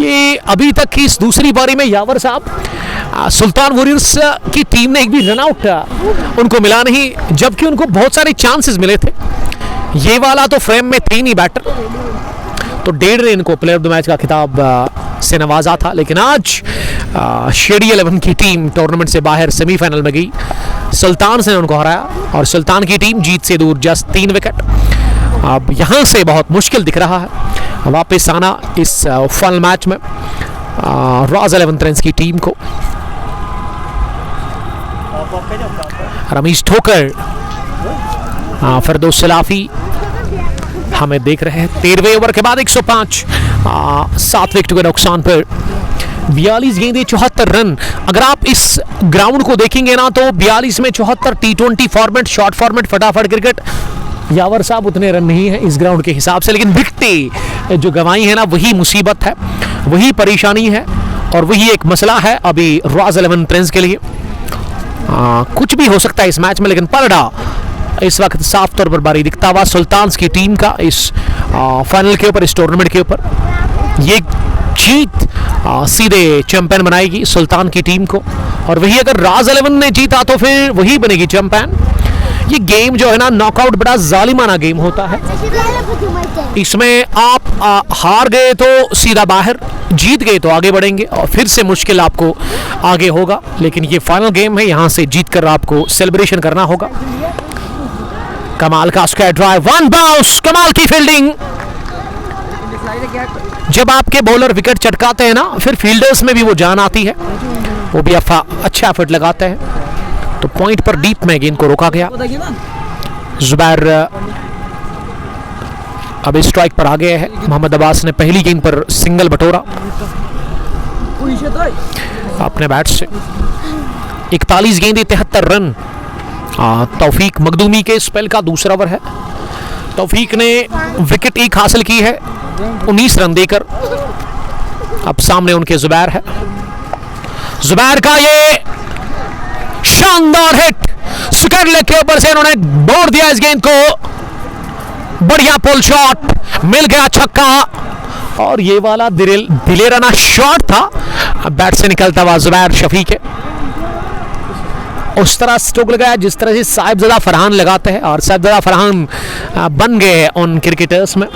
ये अभी तक की इस दूसरी पारी में यावर साहब सुल्तान वॉरियर्स की टीम ने एक भी रन आउट उनको मिला नहीं, जबकि उनको बहुत सारे चांसेस मिले थे। ये वाला तो फ्रेम में थे नहीं बैटर, तो 1.5 ने इनको प्लेयर ऑफ द मैच का खिताब से नवाजा था। लेकिन आज शेडी 11 की टीम टूर्नामेंट से बाहर सेमीफाइनल में गई। सुल्तान से उनको हराया और सुल्तान की टीम जीत से दूर, जस्ट 3 विकेट। अब यहाँ से बहुत मुश्किल दिख रहा है वापस आना इस फाइनल मैच में राज अलवंतरेंस की टीम को। रमीज ठोकर, फिरदौस सलाफी हमें देख रहे हैं। 13वें ओवर के बाद 105, 7 विकेट के नुकसान पर 42 गेंदें 74 रन। अगर आप इस ग्राउंड को देखेंगे ना तो 42 में 74 T20 फॉर्मेट, शॉर्ट फॉर्मेट, फटाफट क्रिकेट। यावर साहब उतने रन नहीं है इस ग्राउंड के हिसाब से, लेकिन विकेटें जो गंवाई है ना वही मुसीबत है, वही परेशानी है और वही एक मसला है अभी राज अलवंतरेंस के लिए। कुछ भी हो सकता है इस मैच में, लेकिन पलड़ा इस वक्त साफ तौर पर बारी दिखता हुआ सुल्तान की टीम का इस फाइनल के ऊपर, इस टूर्नामेंट के ऊपर। ये जीत सीधे चैंपियन बनाएगी सुल्तान की टीम को, और वही अगर राज 11 ने जीता तो फिर वही बनेगी चैंपियन। ये गेम जो है ना, नॉकआउट बड़ा जालिमाना गेम होता है। इसमें आप हार गए तो सीधा बाहर, जीत गए तो आगे बढ़ेंगे और फिर से मुश्किल आपको आगे होगा। लेकिन ये फाइनल गेम है, यहाँ से जीत कर आपको सेलिब्रेशन करना होगा। कमाल का स्क्वायर ड्राइव, 1 बाउंस, कमाल की फील्डिंग। जब आपके बॉलर विकेट चटकाते हैं ना, फिर फील्डर्स में भी वो जान आती है, वो भी अच्छा एफर्ट लगाते हैं। तो पॉइंट पर डीप में गेंद को रोका गया। जुबैर अब स्ट्राइक पर आ गए हैं। मोहम्मद अब्बास ने पहली गेंद पर सिंगल बटोरा अपने बैट से। 41 गेंदें 73 रन। तौफीक मखदूमी के स्पेल का दूसरा ओवर है। तौफीक ने विकेट 1 हासिल की है 19 रन देकर। अब सामने उनके जुबैर है। जुबैर का ये शानदार हिट स्क्वायर लेग के ऊपर से इन्होंने बोड़ दिया इस गेंद को। बढ़िया पुल शॉट, मिल गया छक्का, और ये वाला दिलेराना शॉट था बैट से निकलता हुआ जुबैर शफी के। उस तरह स्ट्रोक लगाया जिस तरह से साहिबजादा फरहान लगाते हैं, और साहिबजादा फरहान बन गए उन क्रिकेटर्स में।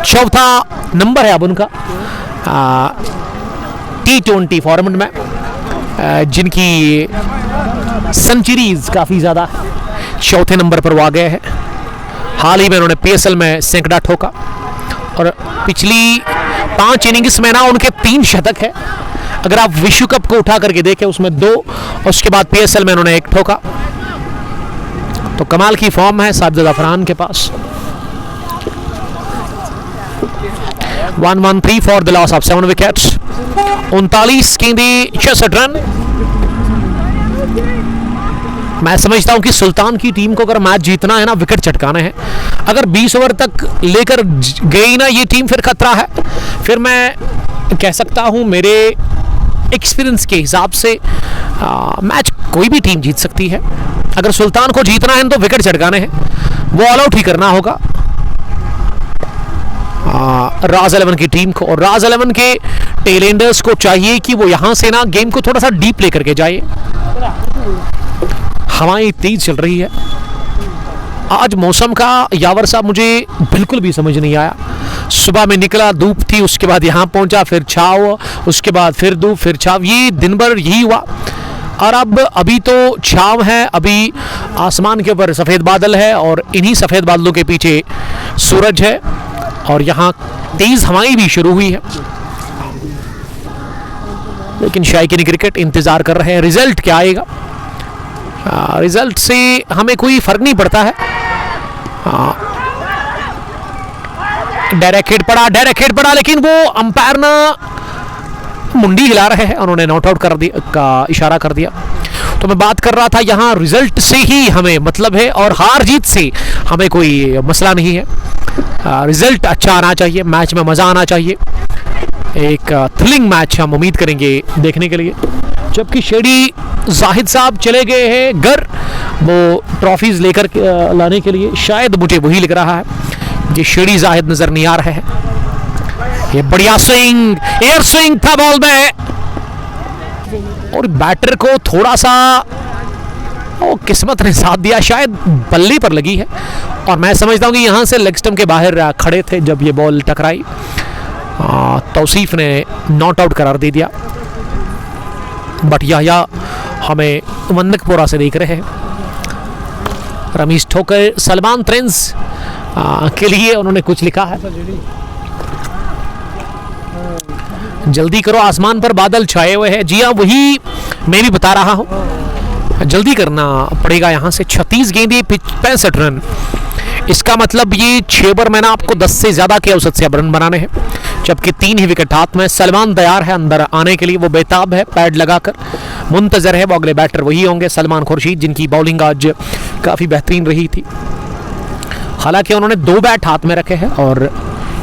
चौथा नंबर है अब उनका T20 फॉर्मेट में, जिनकी सेंचुरीज काफ़ी ज़्यादा, चौथे नंबर पर वो आ गए हैं। हाल ही में उन्होंने PSL में सैकड़ा ठोका और पिछली 5 इनिंग्स में ना उनके 3 शतक है। अगर आप विश्व कप को उठा करके देखें उसमें 2, और उसके बाद PSL में उन्होंने 1 ठोका। तो कमाल की फॉर्म है साजिद अफरान के पास। 1-1-3 for the loss of 7 wickets, 39 गेंदे 66 रन। मैं समझता हूं कि सुल्तान की टीम को अगर मैच जीतना है ना, विकेट चटकाने हैं। अगर 20 ओवर तक लेकर गई ना ये टीम, फिर खतरा है। फिर मैं कह सकता हूं मेरे एक्सपीरियंस के हिसाब से मैच कोई भी टीम जीत सकती है। अगर सुल्तान को जीतना है तो विकेट चटकाने हैं, वो ऑल आउट ही करना होगा राज 11 की टीम को। और राज 11 के टेलेंडर्स को चाहिए कि वो यहां से ना गेम को थोड़ा सा डीप लेकर के जाए। हवाएं तेज चल रही है आज। मौसम का यावर साहब मुझे बिल्कुल भी समझ नहीं आया। सुबह में निकला धूप थी, उसके बाद यहाँ पहुंचा, फिर छाव, उसके बाद फिर धूप, फिर छाव, ये दिन भर यही हुआ। और अब अभी तो छाव है, अभी आसमान के ऊपर सफ़ेद बादल है और इन्हीं सफ़ेद बादलों के पीछे सूरज है और यहाँ तेज़ हवाएं भी शुरू हुई है। लेकिन शायकीन क्रिकेट इंतज़ार कर रहे हैं रिजल्ट क्या आएगा। रिजल्ट से हमें कोई फर्क नहीं पड़ता है। डायरेक्ट हिट पड़ा, लेकिन वो अंपायर ना मुंडी हिला रहे हैं, उन्होंने नॉट आउट कर दिया का इशारा कर दिया। तो मैं बात कर रहा था यहाँ रिजल्ट से ही हमें मतलब है और हार जीत से हमें कोई मसला नहीं है। रिजल्ट अच्छा आना चाहिए, मैच में मज़ा आना चाहिए। एक थ्रिलिंग मैच हम उम्मीद करेंगे देखने के लिए। जबकि शेडी जाहिद साहब चले गए हैं घर, वो ट्रॉफीज लेकर लाने के लिए, शायद मुझे वही लग रहा है। ये शेडी जाहिद नजर नहीं आ रहे हैं। ये बढ़िया स्विंग, एयर स्विंग था बॉल में और बैटर को थोड़ा सा किस्मत ने साथ दिया, शायद बल्ले पर लगी है। और मैं समझता हूँ कि यहाँ से लेग स्टंप के बाहर खड़े थे जब ये बॉल टकराई। तौसीफ ने नॉट आउट करार दे दिया। बट यह हमें वंदकपुरा से देख रहे हैं। रमीश ठोकर सलमान प्रिंस के लिए उन्होंने कुछ लिखा है, जल्दी करो आसमान पर बादल छाए हुए हैं। जी हाँ, वही मैं भी बता रहा हूँ, जल्दी करना पड़ेगा यहाँ से। 36 गेंदे 65 रन, इसका मतलब ये 6 ओवर में ना आपको 10 से ज़्यादा के औसत से रन बनाने हैं। जबकि 3 ही विकेट हाथ में। सलमान तैयार है अंदर आने के लिए, वो बेताब है पैड लगाकर मुंतजर है। वो अगले बैटर वही होंगे सलमान खुर्शीद, जिनकी बॉलिंग आज काफ़ी बेहतरीन रही थी। हालांकि उन्होंने 2 बैट हाथ में रखे हैं और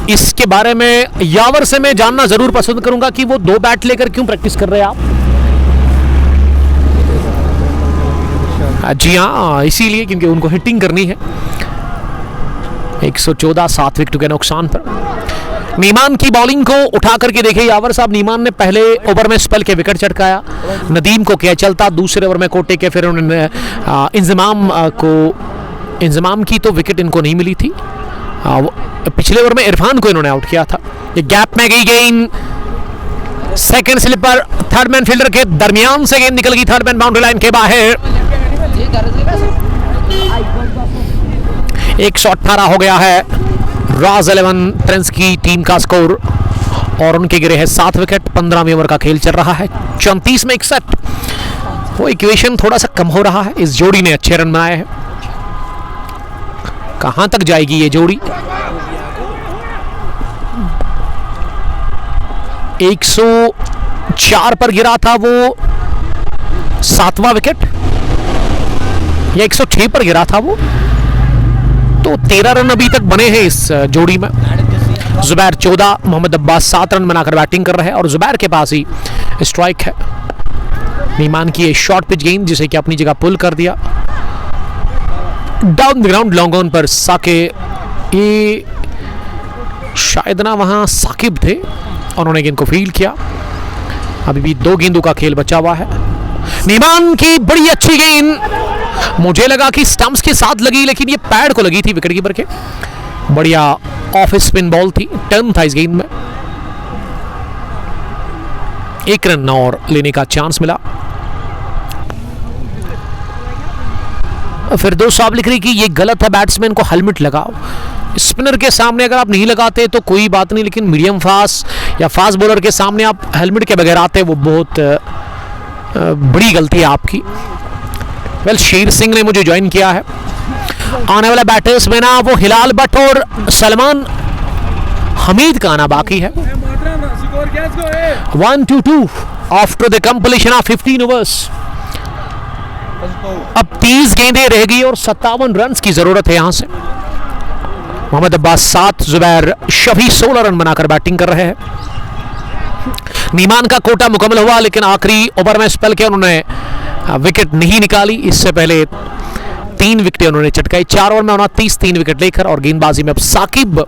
इसके बारे में यावर से मैं जानना ज़रूर पसंद करूंगा कि वो 2 बैट लेकर क्यों प्रैक्टिस कर रहे हैं आप। जी हाँ, इसीलिए क्योंकि उनको हिटिंग करनी है। 114 7 विकेट के नुकसान पर नीमान की बॉलिंग को उठा करके देखे यावर साहब। नीमान ने पहले ओवर में स्पेल के विकेट चटकाया, नदीम को किया चलता, दूसरे ओवर में कोटे के, फिर उन्होंने इंजमाम की तो विकेट इनको नहीं मिली थी। पिछले ओवर में इरफान को इन्होंने आउट किया था। ये गैप में गई गेंद, second slipper, third man fielder के दरमियान से गेंद निकल गई थर्ड मैन बाउंड्री लाइन के बाहर। 118 हो गया है राज 11 प्रिंस की टीम का स्कोर और उनके गिरे हैं 7 विकेट। 15वें ओवर का खेल चल रहा है। 34 में 61, वो इक्वेशन थोड़ा सा कम हो रहा है। इस जोड़ी ने अच्छे रन बनाए हैं। कहां तक जाएगी ये जोड़ी? 104 पर गिरा था वो 7वां विकेट, या 106 पर गिरा था वो, तो 13 रन अभी तक बने हैं इस जोड़ी में। जुबैर 14, मोहम्मद अब्बास 7 रन बनाकर बैटिंग कर रहे हैं और जुबैर के पास ही स्ट्राइक है। नीमान की ये शॉर्ट पिच गेंद जिसे कि अपनी जगह पुल कर दिया। Down the ground long on पर साके, ये शायद ना वहां साकिब थे, उन्होंने गेंद को फील्ड किया। अभी भी 2 गेंदों का खेल बचा हुआ है। नीमान की बड़ी अच्छी गेंद, मुझे लगा कि स्टंप्स के साथ लगी लेकिन ये पैड को लगी थी विकेट कीपर के। बढ़िया ऑफ स्पिन बॉल थी, टर्न था इस गेंद में। 1 रन और लेने का चांस मिला। फिर दोस्त साहब लिख रही कि ये गलत है, बैट्समैन को हेलमेट लगाओ। स्पिनर के सामने अगर आप नहीं लगाते तो कोई बात नहीं, लेकिन मीडियम फास्ट या फास्ट बॉलर के सामने आप हेलमेट के बगैर आते, वो बहुत बड़ी गलती है आपकी। वेल, शेर सिंह ने मुझे ज्वाइन किया है। आने वाले बैटर्स में ना वो हिलाल भट्ट और सलमान हमीद का आना बाकी है। 1-2 after the completion of 15 overs. अब 30 गेंदें रह गई और 57 रन की जरूरत है यहां से। मोहम्मद अब्बास 7, जुबैर शफी 16 रन बनाकर बैटिंग कर रहे हैं। नीमान का कोटा मुकम्मल हुआ, लेकिन आखिरी ओवर में स्पेल के उन्होंने विकेट नहीं निकाली। इससे पहले 3 विकेटें उन्होंने चटकाई। 4 ओवर में 29 3 विकेट लेकर। और गेंदबाजी में अब साकिब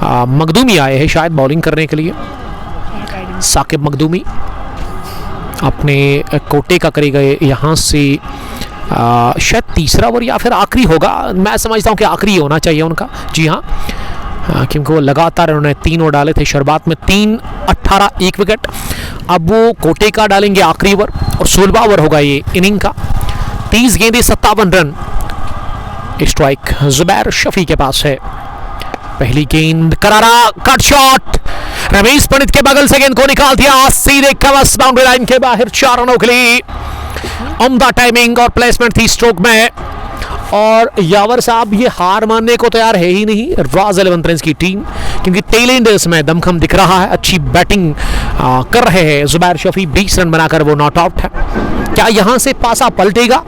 मखदूमी आए हैं शायद बॉलिंग करने के लिए। साकिब मखदूमी अपने कोटे का करेगा यहाँ से शायद तीसरा ओवर या फिर आखिरी होगा। मैं समझता हूँ कि आखिरी होना चाहिए उनका। जी हाँ, क्योंकि वो लगातार उन्होंने 3 ओवर डाले थे शुरुआत में, 3, 18, 1 विकेट। अब वो कोटे का डालेंगे आखिरी ओवर और 16वां ओवर होगा ये इनिंग का। 30 गेंदें 57 रन। स्ट्राइक जुबैर शफी के पास है। पहली गेंद करारा कट शॉट, रमेश पंडित के बगल से गेंद को निकाल दिया सीधे कवच बाउंड्री लाइन के बाहर। 4 रनों के लिए उम्दा टाइमिंग और प्लेसमेंट थी स्ट्रोक में। और यावर साहब ये हार मानने को तैयार है ही नहीं, रॉयल 11 रन्स की टीम, क्योंकि टेल एंडर्स में दमखम दिख रहा है। अच्छी बैटिंग कर रहे हैं जुबैर शफी। 20 रन बनाकर वो नॉट आउट है। क्या यहां से पासा पलटेगा?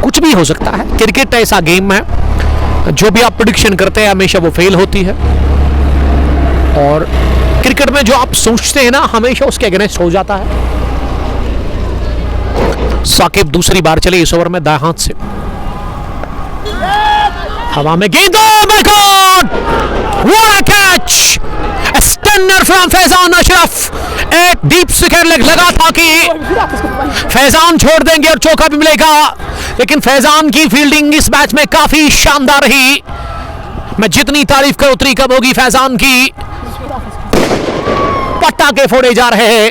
कुछ भी हो सकता है। क्रिकेट ऐसा गेम है, जो भी आप प्रेडिक्शन करते हैं हमेशा वो फेल होती है। और क्रिकेट में जो आप सोचते हैं ना, हमेशा उसके अगेंस्ट हो जाता है। साकिब दूसरी बार चले इस ओवर में दाएं हाथ से। हवा में गेंद, oh my God, what a catch, stunner from Faizan Ashraf. एक डीप स्विकेट लगा था कि फैजान छोड़ देंगे और चौका भी मिलेगा, लेकिन फैजान की फील्डिंग इस मैच में काफी शानदार रही। मैं जितनी तारीफ करूं उतनी कम होगी फैजान की। पटाखे फोड़े जा रहे हैं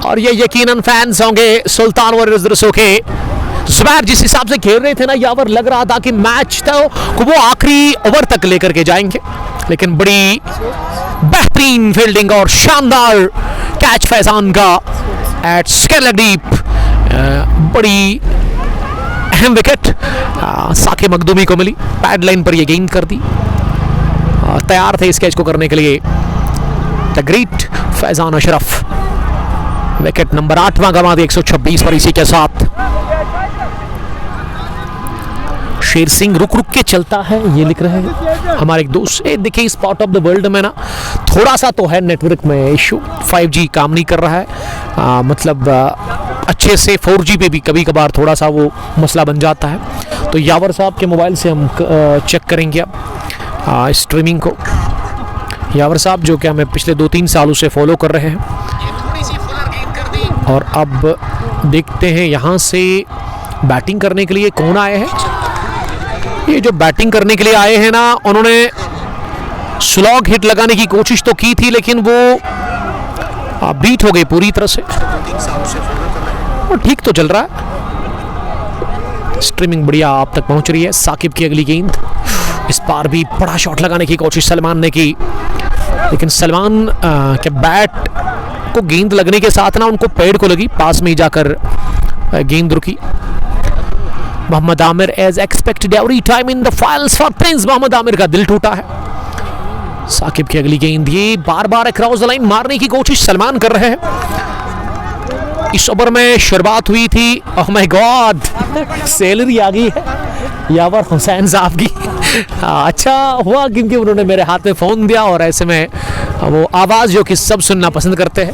और ये यकीनन फैंस होंगे सुल्तान वारियर्स के। जुबैर जिस हिसाब से खेल रहे थे ना यावर, लग रहा था कि मैच तो वो आखिरी ओवर तक लेकर के जाएंगे, लेकिन बड़ी बेहतरीन फील्डिंग और शानदार कैच फैजान का एट स्केलर डीप। बड़ी अहम विकेट साकिब मखदूमी को मिली। पैड लाइन पर ये गेंद कर दी। तैयार थे इस कैच को करने के लिए the great Faizan Ashraf. Wicket number 8वां गंवा दिया 126 पर। इसी के साथ शेर सिंह रुक रुक के चलता है, ये लिख रहे हैं हमारे एक दोस्त। देखिए इस पार्ट ऑफ द वर्ल्ड में ना थोड़ा सा तो है नेटवर्क में इशू। 5G काम नहीं कर रहा है, मतलब अच्छे से 4G पे भी कभी कभार थोड़ा सा वो मसला बन जाता है। तो यावर साहब के मोबाइल से हम चेक करेंगे अब स्ट्रीमिंग को। यावर साहब जो कि हमें पिछले 2-3 सालों से फॉलो कर रहे हैं। और अब देखते हैं यहाँ से बैटिंग करने के लिए कौन आए हैं। ये जो बैटिंग करने के लिए आए हैं ना, उन्होंने स्लॉग हिट लगाने की कोशिश तो की थी, लेकिन वो बीट हो गई पूरी तरह से। और ठीक तो चल रहा है, स्ट्रीमिंग बढ़िया आप तक पहुंच रही है। साकिब की अगली गेंद, इस बार भी बड़ा शॉट लगाने की कोशिश सलमान ने की, लेकिन सलमान के बैट को गेंद लगने के साथ ना उनको पैड को लगी, पास में ही जाकर गेंद रुकी। Mohammad Amir as expected every time in the finals for prince. Mohammad Amir का दिल टूटा है। साकिब की अगली गेंद, ये बार बार अक्रॉस द लाइन मारने की कोशिश सलमान कर रहे हैं। इस ओवर में शुरुआत हुई थी, ओह माय गॉड, सैलरी आ गई है यावर हुसैन साहब की। अच्छा हुआ क्योंकि उन्होंने मेरे हाथ में फ़ोन दिया और ऐसे में वो आवाज़ जो कि सब सुनना पसंद करते हैं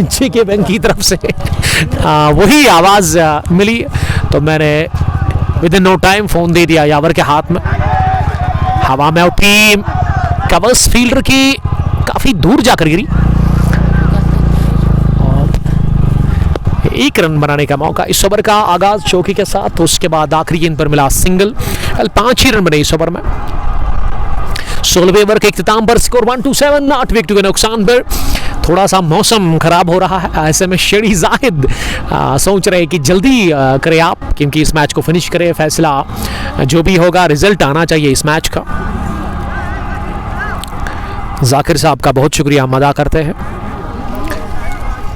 JK बैंक की तरफ से वही आवाज़ मिली, तो मैंने within no time phone दे दिया यावर के हाथ में। हवा में उठी, कवर्स फील्डर की काफ़ी दूर जाकर गिरी। 1 रन बनाने का मौका। इस ओवर का आगाज चौकी के साथ, उसके बाद आखिरी गेंद पर मिला सिंगल। कल 5 ही रन बने इस ओवर में। 16वें ओवर के इख्तिताम पर स्कोर 127, 8 विकेट के नुकसान पर। थोड़ा सा मौसम खराब हो रहा है, ऐसे में शेड़ी जाहिद सोच रहे कि जल्दी करें आप, क्योंकि इस मैच को फिनिश करें। फैसला जो भी होगा, रिजल्ट आना चाहिए इस मैच का। जाकिर साहब का बहुत शुक्रिया हम अदा करते हैं।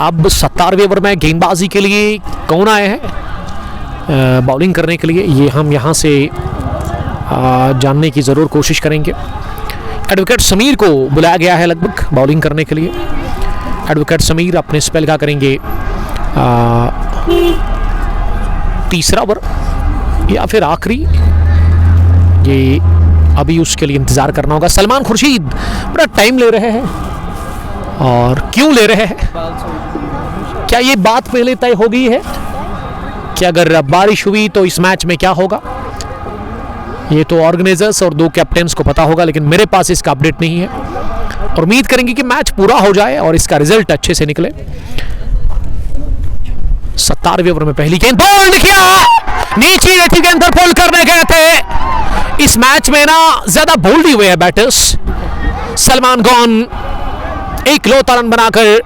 अब 17वें ओवर में गेंदबाजी के लिए कौन आए हैं बॉलिंग करने के लिए, ये हम यहाँ से जानने की ज़रूर कोशिश करेंगे। एडवोकेट समीर को बुलाया गया है लगभग बॉलिंग करने के लिए। एडवोकेट समीर अपने स्पेल का करेंगे तीसरा ओवर या फिर आखिरी, ये अभी उसके लिए इंतज़ार करना होगा। सलमान खुर्शीद बड़ा टाइम ले रहे हैं, और क्यों ले रहे हैं? क्या ये बात पहले तय हो गई है कि अगर बारिश हुई तो इस मैच में क्या होगा? ये तो ऑर्गेनाइजर्स और 2 कैप्टन्स को पता होगा, लेकिन मेरे पास इसका अपडेट नहीं है। और उम्मीद करेंगे कि मैच पूरा हो जाए और इसका रिजल्ट अच्छे से निकले। 17वें ओवर में पहली गेंद बोल्ड किया, नीचे रेती के अंदर पुल करने गए थे। इस मैच में ना ज्यादा बोल्ड ही हुए हैं बैटर्स। सलमान गॉन इकलौता रन बनाकर,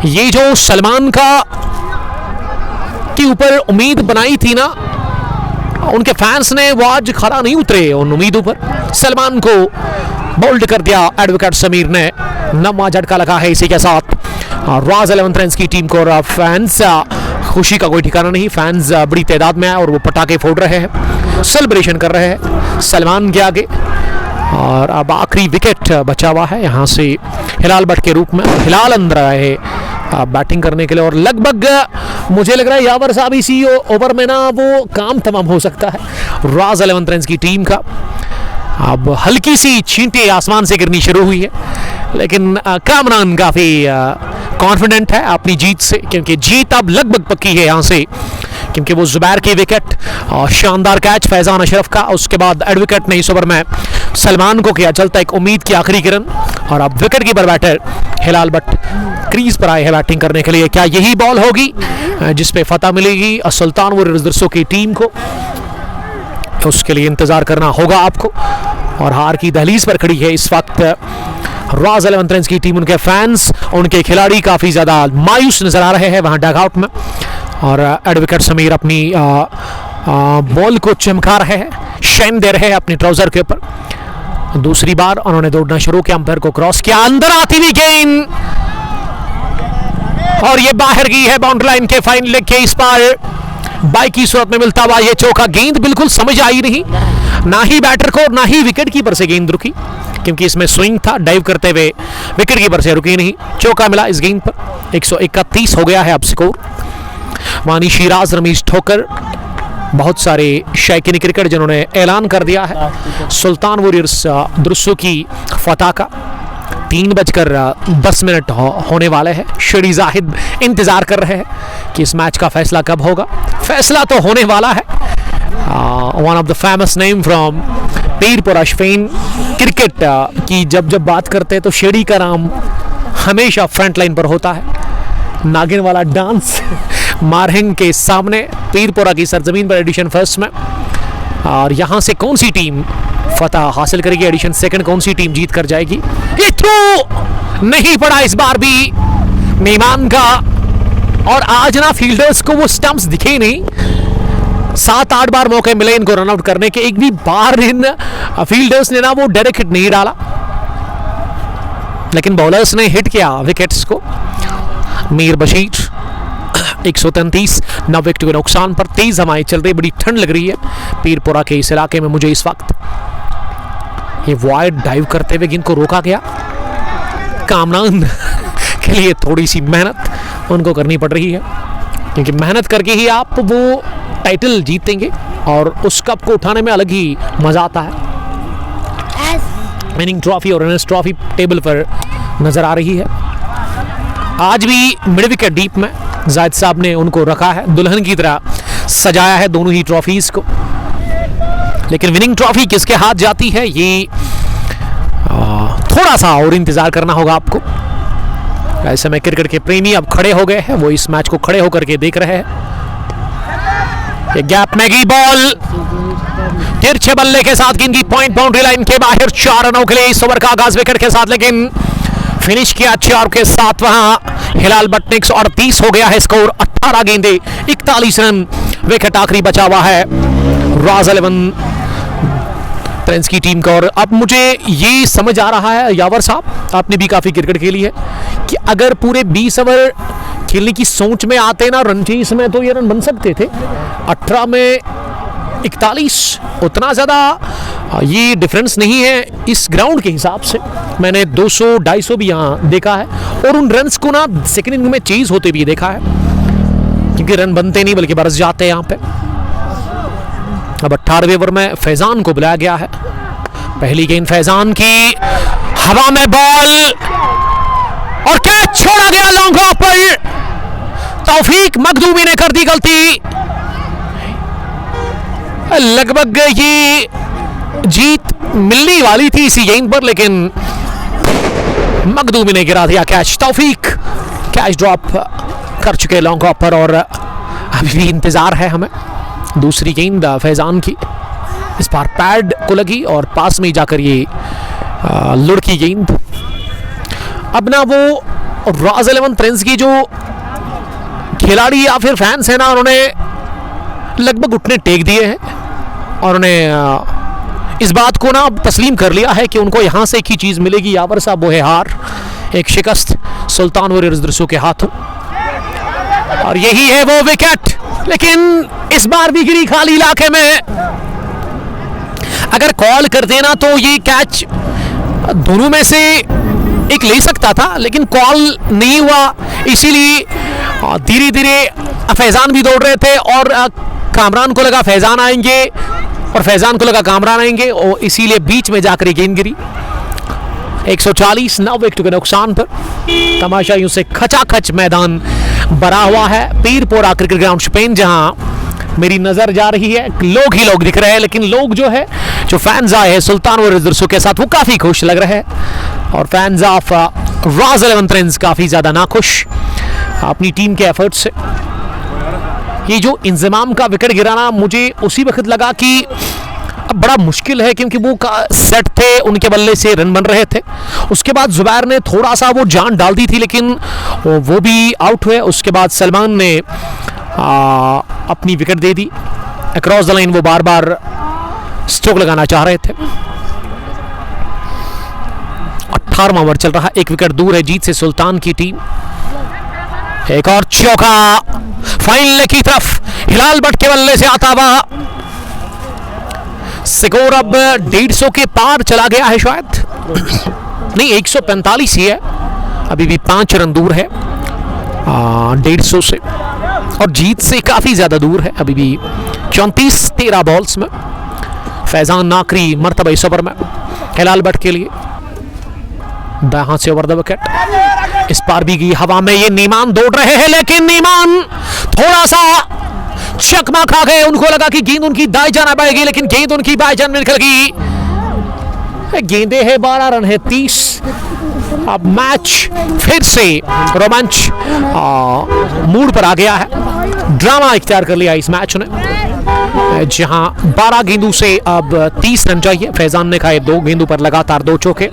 ये जो सलमान का के ऊपर उम्मीद बनाई थी ना उनके फैंस ने, वो आज खरा नहीं उतरे उन उम्मीदों पर। सलमान को बोल्ड कर दिया एडवोकेट समीर ने। 9वां झटका लगा है इसी के साथ राज 11 रन्स की टीम को। और फैंस खुशी का कोई ठिकाना नहीं, फैंस बड़ी तादाद में आए और वो पटाखे फोड़ रहे हैं, सेलिब्रेशन कर रहे हैं सलमान के आगे। और अब आखिरी विकेट बचा हुआ है यहाँ से हिलाल भट्ट के रूप में। हिलाल अंदर आए हैं बैटिंग करने के लिए, और लगभग मुझे लग रहा है यावर साहब इसी ओवर में ना वो काम तमाम हो सकता है राज 11 रन्स की टीम का। अब हल्की सी छींटे आसमान से गिरनी शुरू हुई है, लेकिन कामरान काफ़ी कॉन्फिडेंट है अपनी जीत से, क्योंकि जीत अब लगभग पक्की है यहाँ से, क्योंकि वो जुबैर की विकेट और शानदार कैच फैजान अशरफ का। उसके बाद एडवोकेट ने इस ओवर में सलमान को किया चलता एक उम्मीद की आखिरी किरण। और अब विकेट कीपर बैटर हिलाल भट्ट क्रीज पर आए हैं बैटिंग करने के लिए। क्या यही बॉल होगी जिसपे फतह मिलेगी सुल्तान वॉरियर्स की टीम को? उसके लिए इंतजार करना होगा आपको। और हार की दहलीज पर खड़ी है इस वक्त राज 11 रन्स की टीम। उनके फैंस, उनके खिलाड़ी काफ़ी ज़्यादा मायूस नजर आ रहे हैं वहाँ डगआउट में। और एडवोकेट समीर अपनी बॉल को चमका रहे हैं, शाइन दे रहे हैं अपनी ट्राउजर के ऊपर। दूसरी बार उन्होंने दौड़ना शुरू किया, अंपायर को क्रॉस किया, अंदर आती हुई गेंद और ये बाहर गई है बाउंड्री लाइन के फाइन लेग के इस पार। बाई की सूरत में मिलता हुआ ये चौका। गेंद बिल्कुल समझ आई नहीं, ना ही बैटर को ना ही विकेट कीपर से गेंद रुकी, क्योंकि इसमें स्विंग था डाइव करते हुए, विकेट कीपर से रुकी नहीं। चौका मिला इस गेंद पर। 131 हो गया है अब स्कोर। वानी शिराज, रमीज ठोकर, बहुत सारे शौकीन क्रिकेट जिन्होंने ऐलान कर दिया है सुल्तान वॉरियर्स दुरुस्सू की फतह का। 3:10 होने वाले हैं। शेड़ी जाहिद इंतजार कर रहे हैं कि इस मैच का फैसला कब होगा। फैसला तो होने वाला है। One of the famous name from Pirpura Sherfane cricket की जब बात करते हैं तो शेड़ी का नाम हमेशा फ्रंट लाइन पर होता है। नागिन वाला डांस मारहिंग के सामने पीरपुरा की सरजमीन पर एडिशन फर्स्ट में। और यहाँ से कौन सी टीम फतह हासिल करेगी, एडिशन सेकंड कौन सी टीम जीत कर जाएगी? ये थ्रो नहीं पड़ा इस बार भी मेहमान का। और आज ना फील्डर्स को वो स्टंप्स दिखे नहीं। 7-8 बार मौके मिले इनको रन आउट करने के, एक भी बार इन फील्डर्स ने ना वो डायरेक्ट हिट नहीं डाला, लेकिन बॉलर्स ने हिट किया विकेट्स को। मीर बशीर 133, 9 विकेट के नुकसान पर। तेज हवाएं चल रही, बड़ी ठंड लग रही है पीरपुरा के इस इलाके में मुझे इस वक्त। ये वाइड डाइव करते हुए इनको रोका गया। कामरान के लिए थोड़ी सी मेहनत उनको करनी पड़ रही है, क्योंकि मेहनत करके ही आप वो टाइटल जीतेंगे और उस कप को उठाने में अलग ही मजा आता है। विनिंग ट्रॉफी और रनर्स ट्रॉफी टेबल पर नजर आ रही है। आज भी मिड विकेट डीप में जायद साहब ने उनको रखा है, दुल्हन की तरह सजाया है दोनों ही ट्रॉफीज को। लेकिन विनिंग ट्रॉफी किसके हाथ जाती है ये थोड़ा सा और इंतजार करना होगा आपको। ऐसे में क्रिकेट के प्रेमी अब खड़े हो गए हैं, वो इस मैच को खड़े होकर के देख रहे हैं। ये गैप मैगी बॉल तिरछे बल्ले के साथ गेंद की पॉइंट बाउंड्री लाइन के बाहर 4 रनों के लिए इस ओवर का आगाज विकेट के साथ, लेकिन फिनिश किया 4 के साथ। वहां हिलाल भट्ट ने 138 हो गया है स्कोर। 18 गेंदे 41 रन, विकेट आखिरी बचा हुआ है रॉयल्स 11 ट्रेंड्स की टीम का। और अब मुझे ये समझ आ रहा है यावर साहब, आपने भी काफी क्रिकेट खेली है, कि अगर पूरे 20 ओवर खेलने की सोच में आते ना रणजीत में, तो ये रन बन सकते थे। 18 में 41 उतना ज़्यादा ये डिफरेंस नहीं है इस ग्राउंड के हिसाब से। मैंने 200-250 भी यहाँ देखा है, और उन रन्स को ना सेकेंड इनिंग में चेज होते भी देखा है, क्योंकि रन बनते नहीं बल्कि बरस जाते हैं यहाँ पे। अब 18वें ओवर में फैजान को बुलाया गया है। पहली गेंद फैजान की, हवा में बॉल और कैच छोड़ा गया लॉन्ग ऑफ पर। तौफीक मखदूमी ने कर दी गलती। लगभग ये जीत मिलने वाली थी इसी गेंद पर, लेकिन मखदूमी ने गिरा दिया कैच। तौफीक कैच ड्रॉप कर चुके लॉन्ग ऑफ पर, और अभी भी इंतजार है हमें। दूसरी गेंद फैजान की, इस बार पैड को लगी और पास में जाकर ये लुढ़की गेंद। अब ना वो रॉयल्स 11 ट्रेंड्स की जो खिलाड़ी या फिर फैंस है ना, उन्होंने लगभग घुटने टेक दिए हैं और उन्हें इस बात को ना तस्लीम कर लिया है कि उनको यहां से एक ही चीज मिलेगी यावर साहब, वो है हार, एक शिकस्त सुल्तान वॉरियर्स दरसों के हाथों, और यही है वो विकेट। लेकिन इस बार भी गिरी खाली इलाके में। अगर कॉल कर देना तो ये कैच दोनों में से एक ले सकता था, लेकिन कॉल नहीं हुआ, इसीलिए धीरे धीरे फैजान भी दौड़ रहे थे, और कामरान को लगा फैजान आएंगे और फैजान को लगा कामरान आएंगे, और इसीलिए बीच में जाकर गेंद गिरी। 140 9 विकेट के नुकसान पर तमाशा यूं से खचाखच मैदान भरा हुआ है पीरपोरा क्रिकेट ग्राउंड स्पेन, जहां मेरी नजर जा रही है। लोग ही लोग दिख रहे हैं, लेकिन लोग जो है, जो फैंस आए हैं सुल्तान वॉरियर्स दरसों के साथ, वो काफी खुश लग रहे हैं, और फैंस ऑफ रॉयल्स 11 ट्रेंड्स काफी ज्यादा नाखुश अपनी टीम के एफर्ट से। ये जो इंजमाम का विकेट गिराना मुझे उसी वक्त लगा कि अब बड़ा मुश्किल है, क्योंकि वो सेट थे, उनके बल्ले से रन बन रहे थे। उसके बाद जुबैर ने थोड़ा सा वो जान डाल दी थी, लेकिन वो भी आउट हुए। उसके बाद सलमान ने अपनी wicket they the across the line. वो बार बार स्ट्रोक लगाना चाह रहे थे। 18वां ओवर चल रहा, एक विकेट दूर है जीत से सुल्तान की टीम। एक और चौका फाइनल की तरफ हिलाल भट्ट के बल्ले से आता हुआ। स्कोर अब 150 के पार चला गया है, शायद नहीं 145 ही है, अभी भी 5 रन दूर है 150 से, और जीत से काफी ज्यादा दूर है, अभी भी 34-13 बॉल्स में। फैजान नाकरी मरतबा इस ओवर में हिलाल भट्ट के लिए, दाहां से ओवर द विकेट। इस पार भी गई हवा में, ये नीमान दौड़ रहे हैं, लेकिन नीमान थोड़ा सा चकमा खा गए। उनको लगा कि गेंद उनकी दाएं जाना पाएगी, लेकिन गेंद उनकी बाएं जान में निकल गई। गेंदे है 12 रन है 30। अब मैच फिर से रोमांच मूड पर आ गया है, ड्रामा इख्तियार कर लिया इस मैच ने, जहां 12 गेंदों से अब 30 रन चाहिए। फैजान ने खाए 2 गेंदों पर लगातार 2 चौके।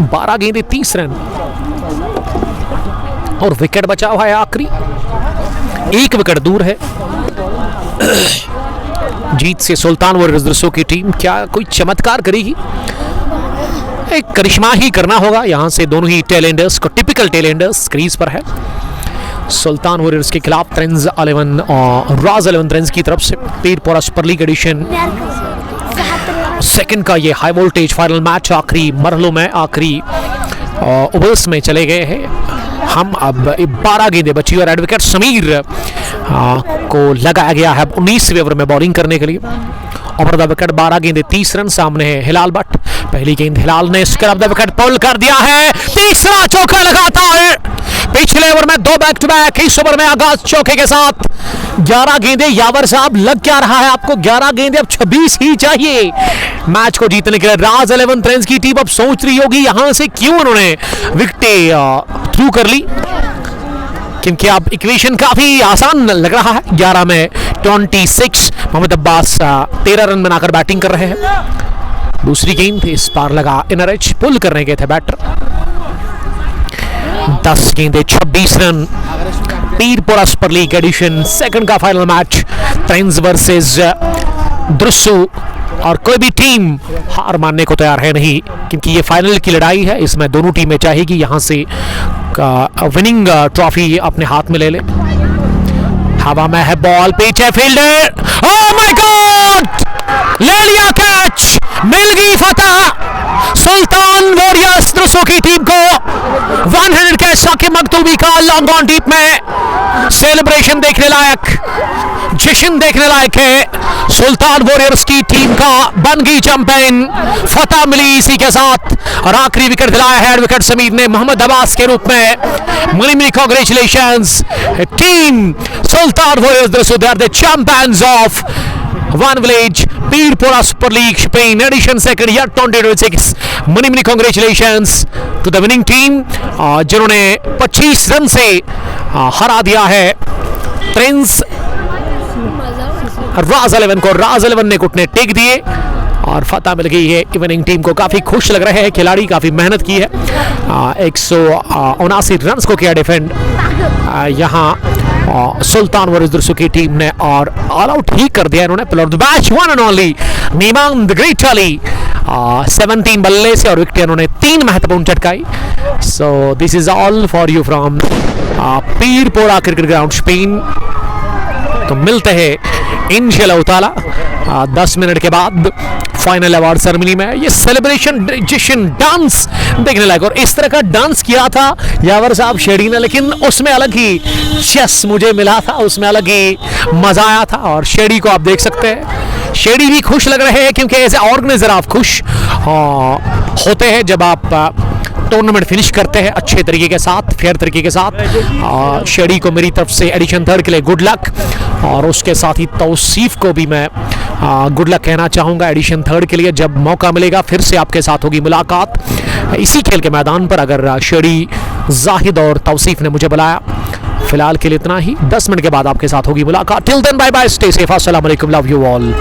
12 गेंदे 30 रन, और विकेट बचा हुआ है आखिरी, 1 विकेट दूर है जीत से सुल्तान वॉरियर्स दरसों की टीम। क्या कोई चमत्कार करेगी? एक करिश्मा ही करना होगा यहां से। दोनों ही टेलेंडर्स को, टिपिकल टेलेंडर्स क्रीज पर है। सुल्तान वॉरियर्स के खिलाफ ट्रेंड्स 11 और रॉयल्स 11 ट्रेंड्स की तरफ से पीरपोरा सुपर लीग एडिशन सेकंड का ये हाई वोल्टेज फाइनल मैच आखिरी मरहलों में, आखिरी ओवर्स में चले गए हैं हम। अब 12 गेंदें बची और एडवोकेट समीर को लगाया गया है 19वें ओवर में बॉलिंग करने के लिए। ओवर द विकेट 12 गेंदें 30 रन, सामने है हिलाल भट्ट। पहली गेंद हिलाल ने स्क्रब द विकेट पुल कर दिया है, तीसरा चौका लगातार। पिछले ओवर में 2 बैक टू बैक, इस ओवर में आगाज चौके के साथ 11 गेंदें। यावर साहब लग क्या रहा है आपको? 11 गेंदें, अब 26 ही चाहिए मैच को जीतने के लिए। रॉयल्स 11 ट्रेंड्स की टीम अब सोच रही होगी यहां से क्यों उन्होंने विकेटें थ्रू कर ली, क्योंकि अब इक्वेशन काफी आसान लग रहा है। 11 में 26। मोहम्मद अब्बास 13 रन बनाकर बैटिंग कर रहे हैं। दूसरी गेंद इस बार लगा इनर एज, पुल करने गए थे बैटर। 10 गेंदे 26 रन। Pirpora super league edition second का final match, trends versus Drusu. और कोई भी टीम हार मानने को तैयार है नहीं, क्योंकि ये फाइनल की लड़ाई है। इसमें दोनों टीमें चाहेगी यहां से विनिंग ट्रॉफी अपने हाथ में ले ले। हवा में है बॉल, पीछे फील्डर, ओह माय गॉड, ले लिया कैच, मिल गई फतह सुल्तान वॉरियर्स द्रुसु की टीम को। 100 कैच साकिब मकतूबी का लॉन्ग ऑन डीप में। सेलिब्रेशन देखने लायक, जश्न देखने लायक है। सुल्तान वॉरियर्स की टीम का बन गई चैंपियन, फतह मिली इसी के साथ। और आखिरी विकेट दिलाया है विकेट समीर ने मोहम्मद अब्बास के रूप में। Many many congratulations team Sultan warriors Drusu, they are the champions of one village Pirpora super league Spain edition second year 2026। Many many congratulations to the winning team, जिन्होंने 25 रन से हरा दिया है ट्रेंड्स राज 11 को। राज 11 ने घुटने टेक दिए और फतह मिल गई है इवनिंग टीम को। काफी खुश लग रहे हैं खिलाड़ी, काफी मेहनत की है। 179 रन को किया डिफेंड यहाँ सुल्तान वॉरियर्स द्रुसु की टीम ने, और ऑल आउट ही कर दिया इन्होंने। Player of the match one and only Neeman the great Ali, 17 बल्ले से और विकेट उन्होंने 3 महत्वपूर्ण झटकाई। So this is all for you from Pirpora cricket ground Spain. तो मिलते हैं इंशाल्लाह ताला 10 मिनट के बाद फाइनल अवार्ड सेरेमनी में। ये सेलिब्रेशन जश्न डांस देखने लायक, और इस तरह का डांस किया था यावर साहब शेडी ने, लेकिन उसमें अलग ही चेस मुझे मिला था, उसमें अलग ही मजा आया था। और शेडी को आप देख सकते हैं, शेडी भी खुश लग रहे हैं, क्योंकि एज ए ऑर्गेनाइजर आप खुश होते हैं जब आप टूर्नामेंट फिनिश करते हैं अच्छे तरीके के साथ, फेयर तरीके के साथ। शेडी को मेरी तरफ से एडिशन 3 के लिए गुड लक, और उसके साथ ही तौसीफ को भी मैं गुड लक कहना चाहूँगा एडिशन 3 के लिए। जब मौका मिलेगा फिर से आपके साथ होगी मुलाकात इसी खेल के मैदान पर, अगर शेडी, जाहिद और तौसीफ ने मुझे बुलाया। फिलहाल के लिए इतना ही, 10 मिनट के बाद आपके साथ होगी मुलाकात। Till then bye bye, stay safe, अस्सलाम वालेकुम, लव यू ऑल।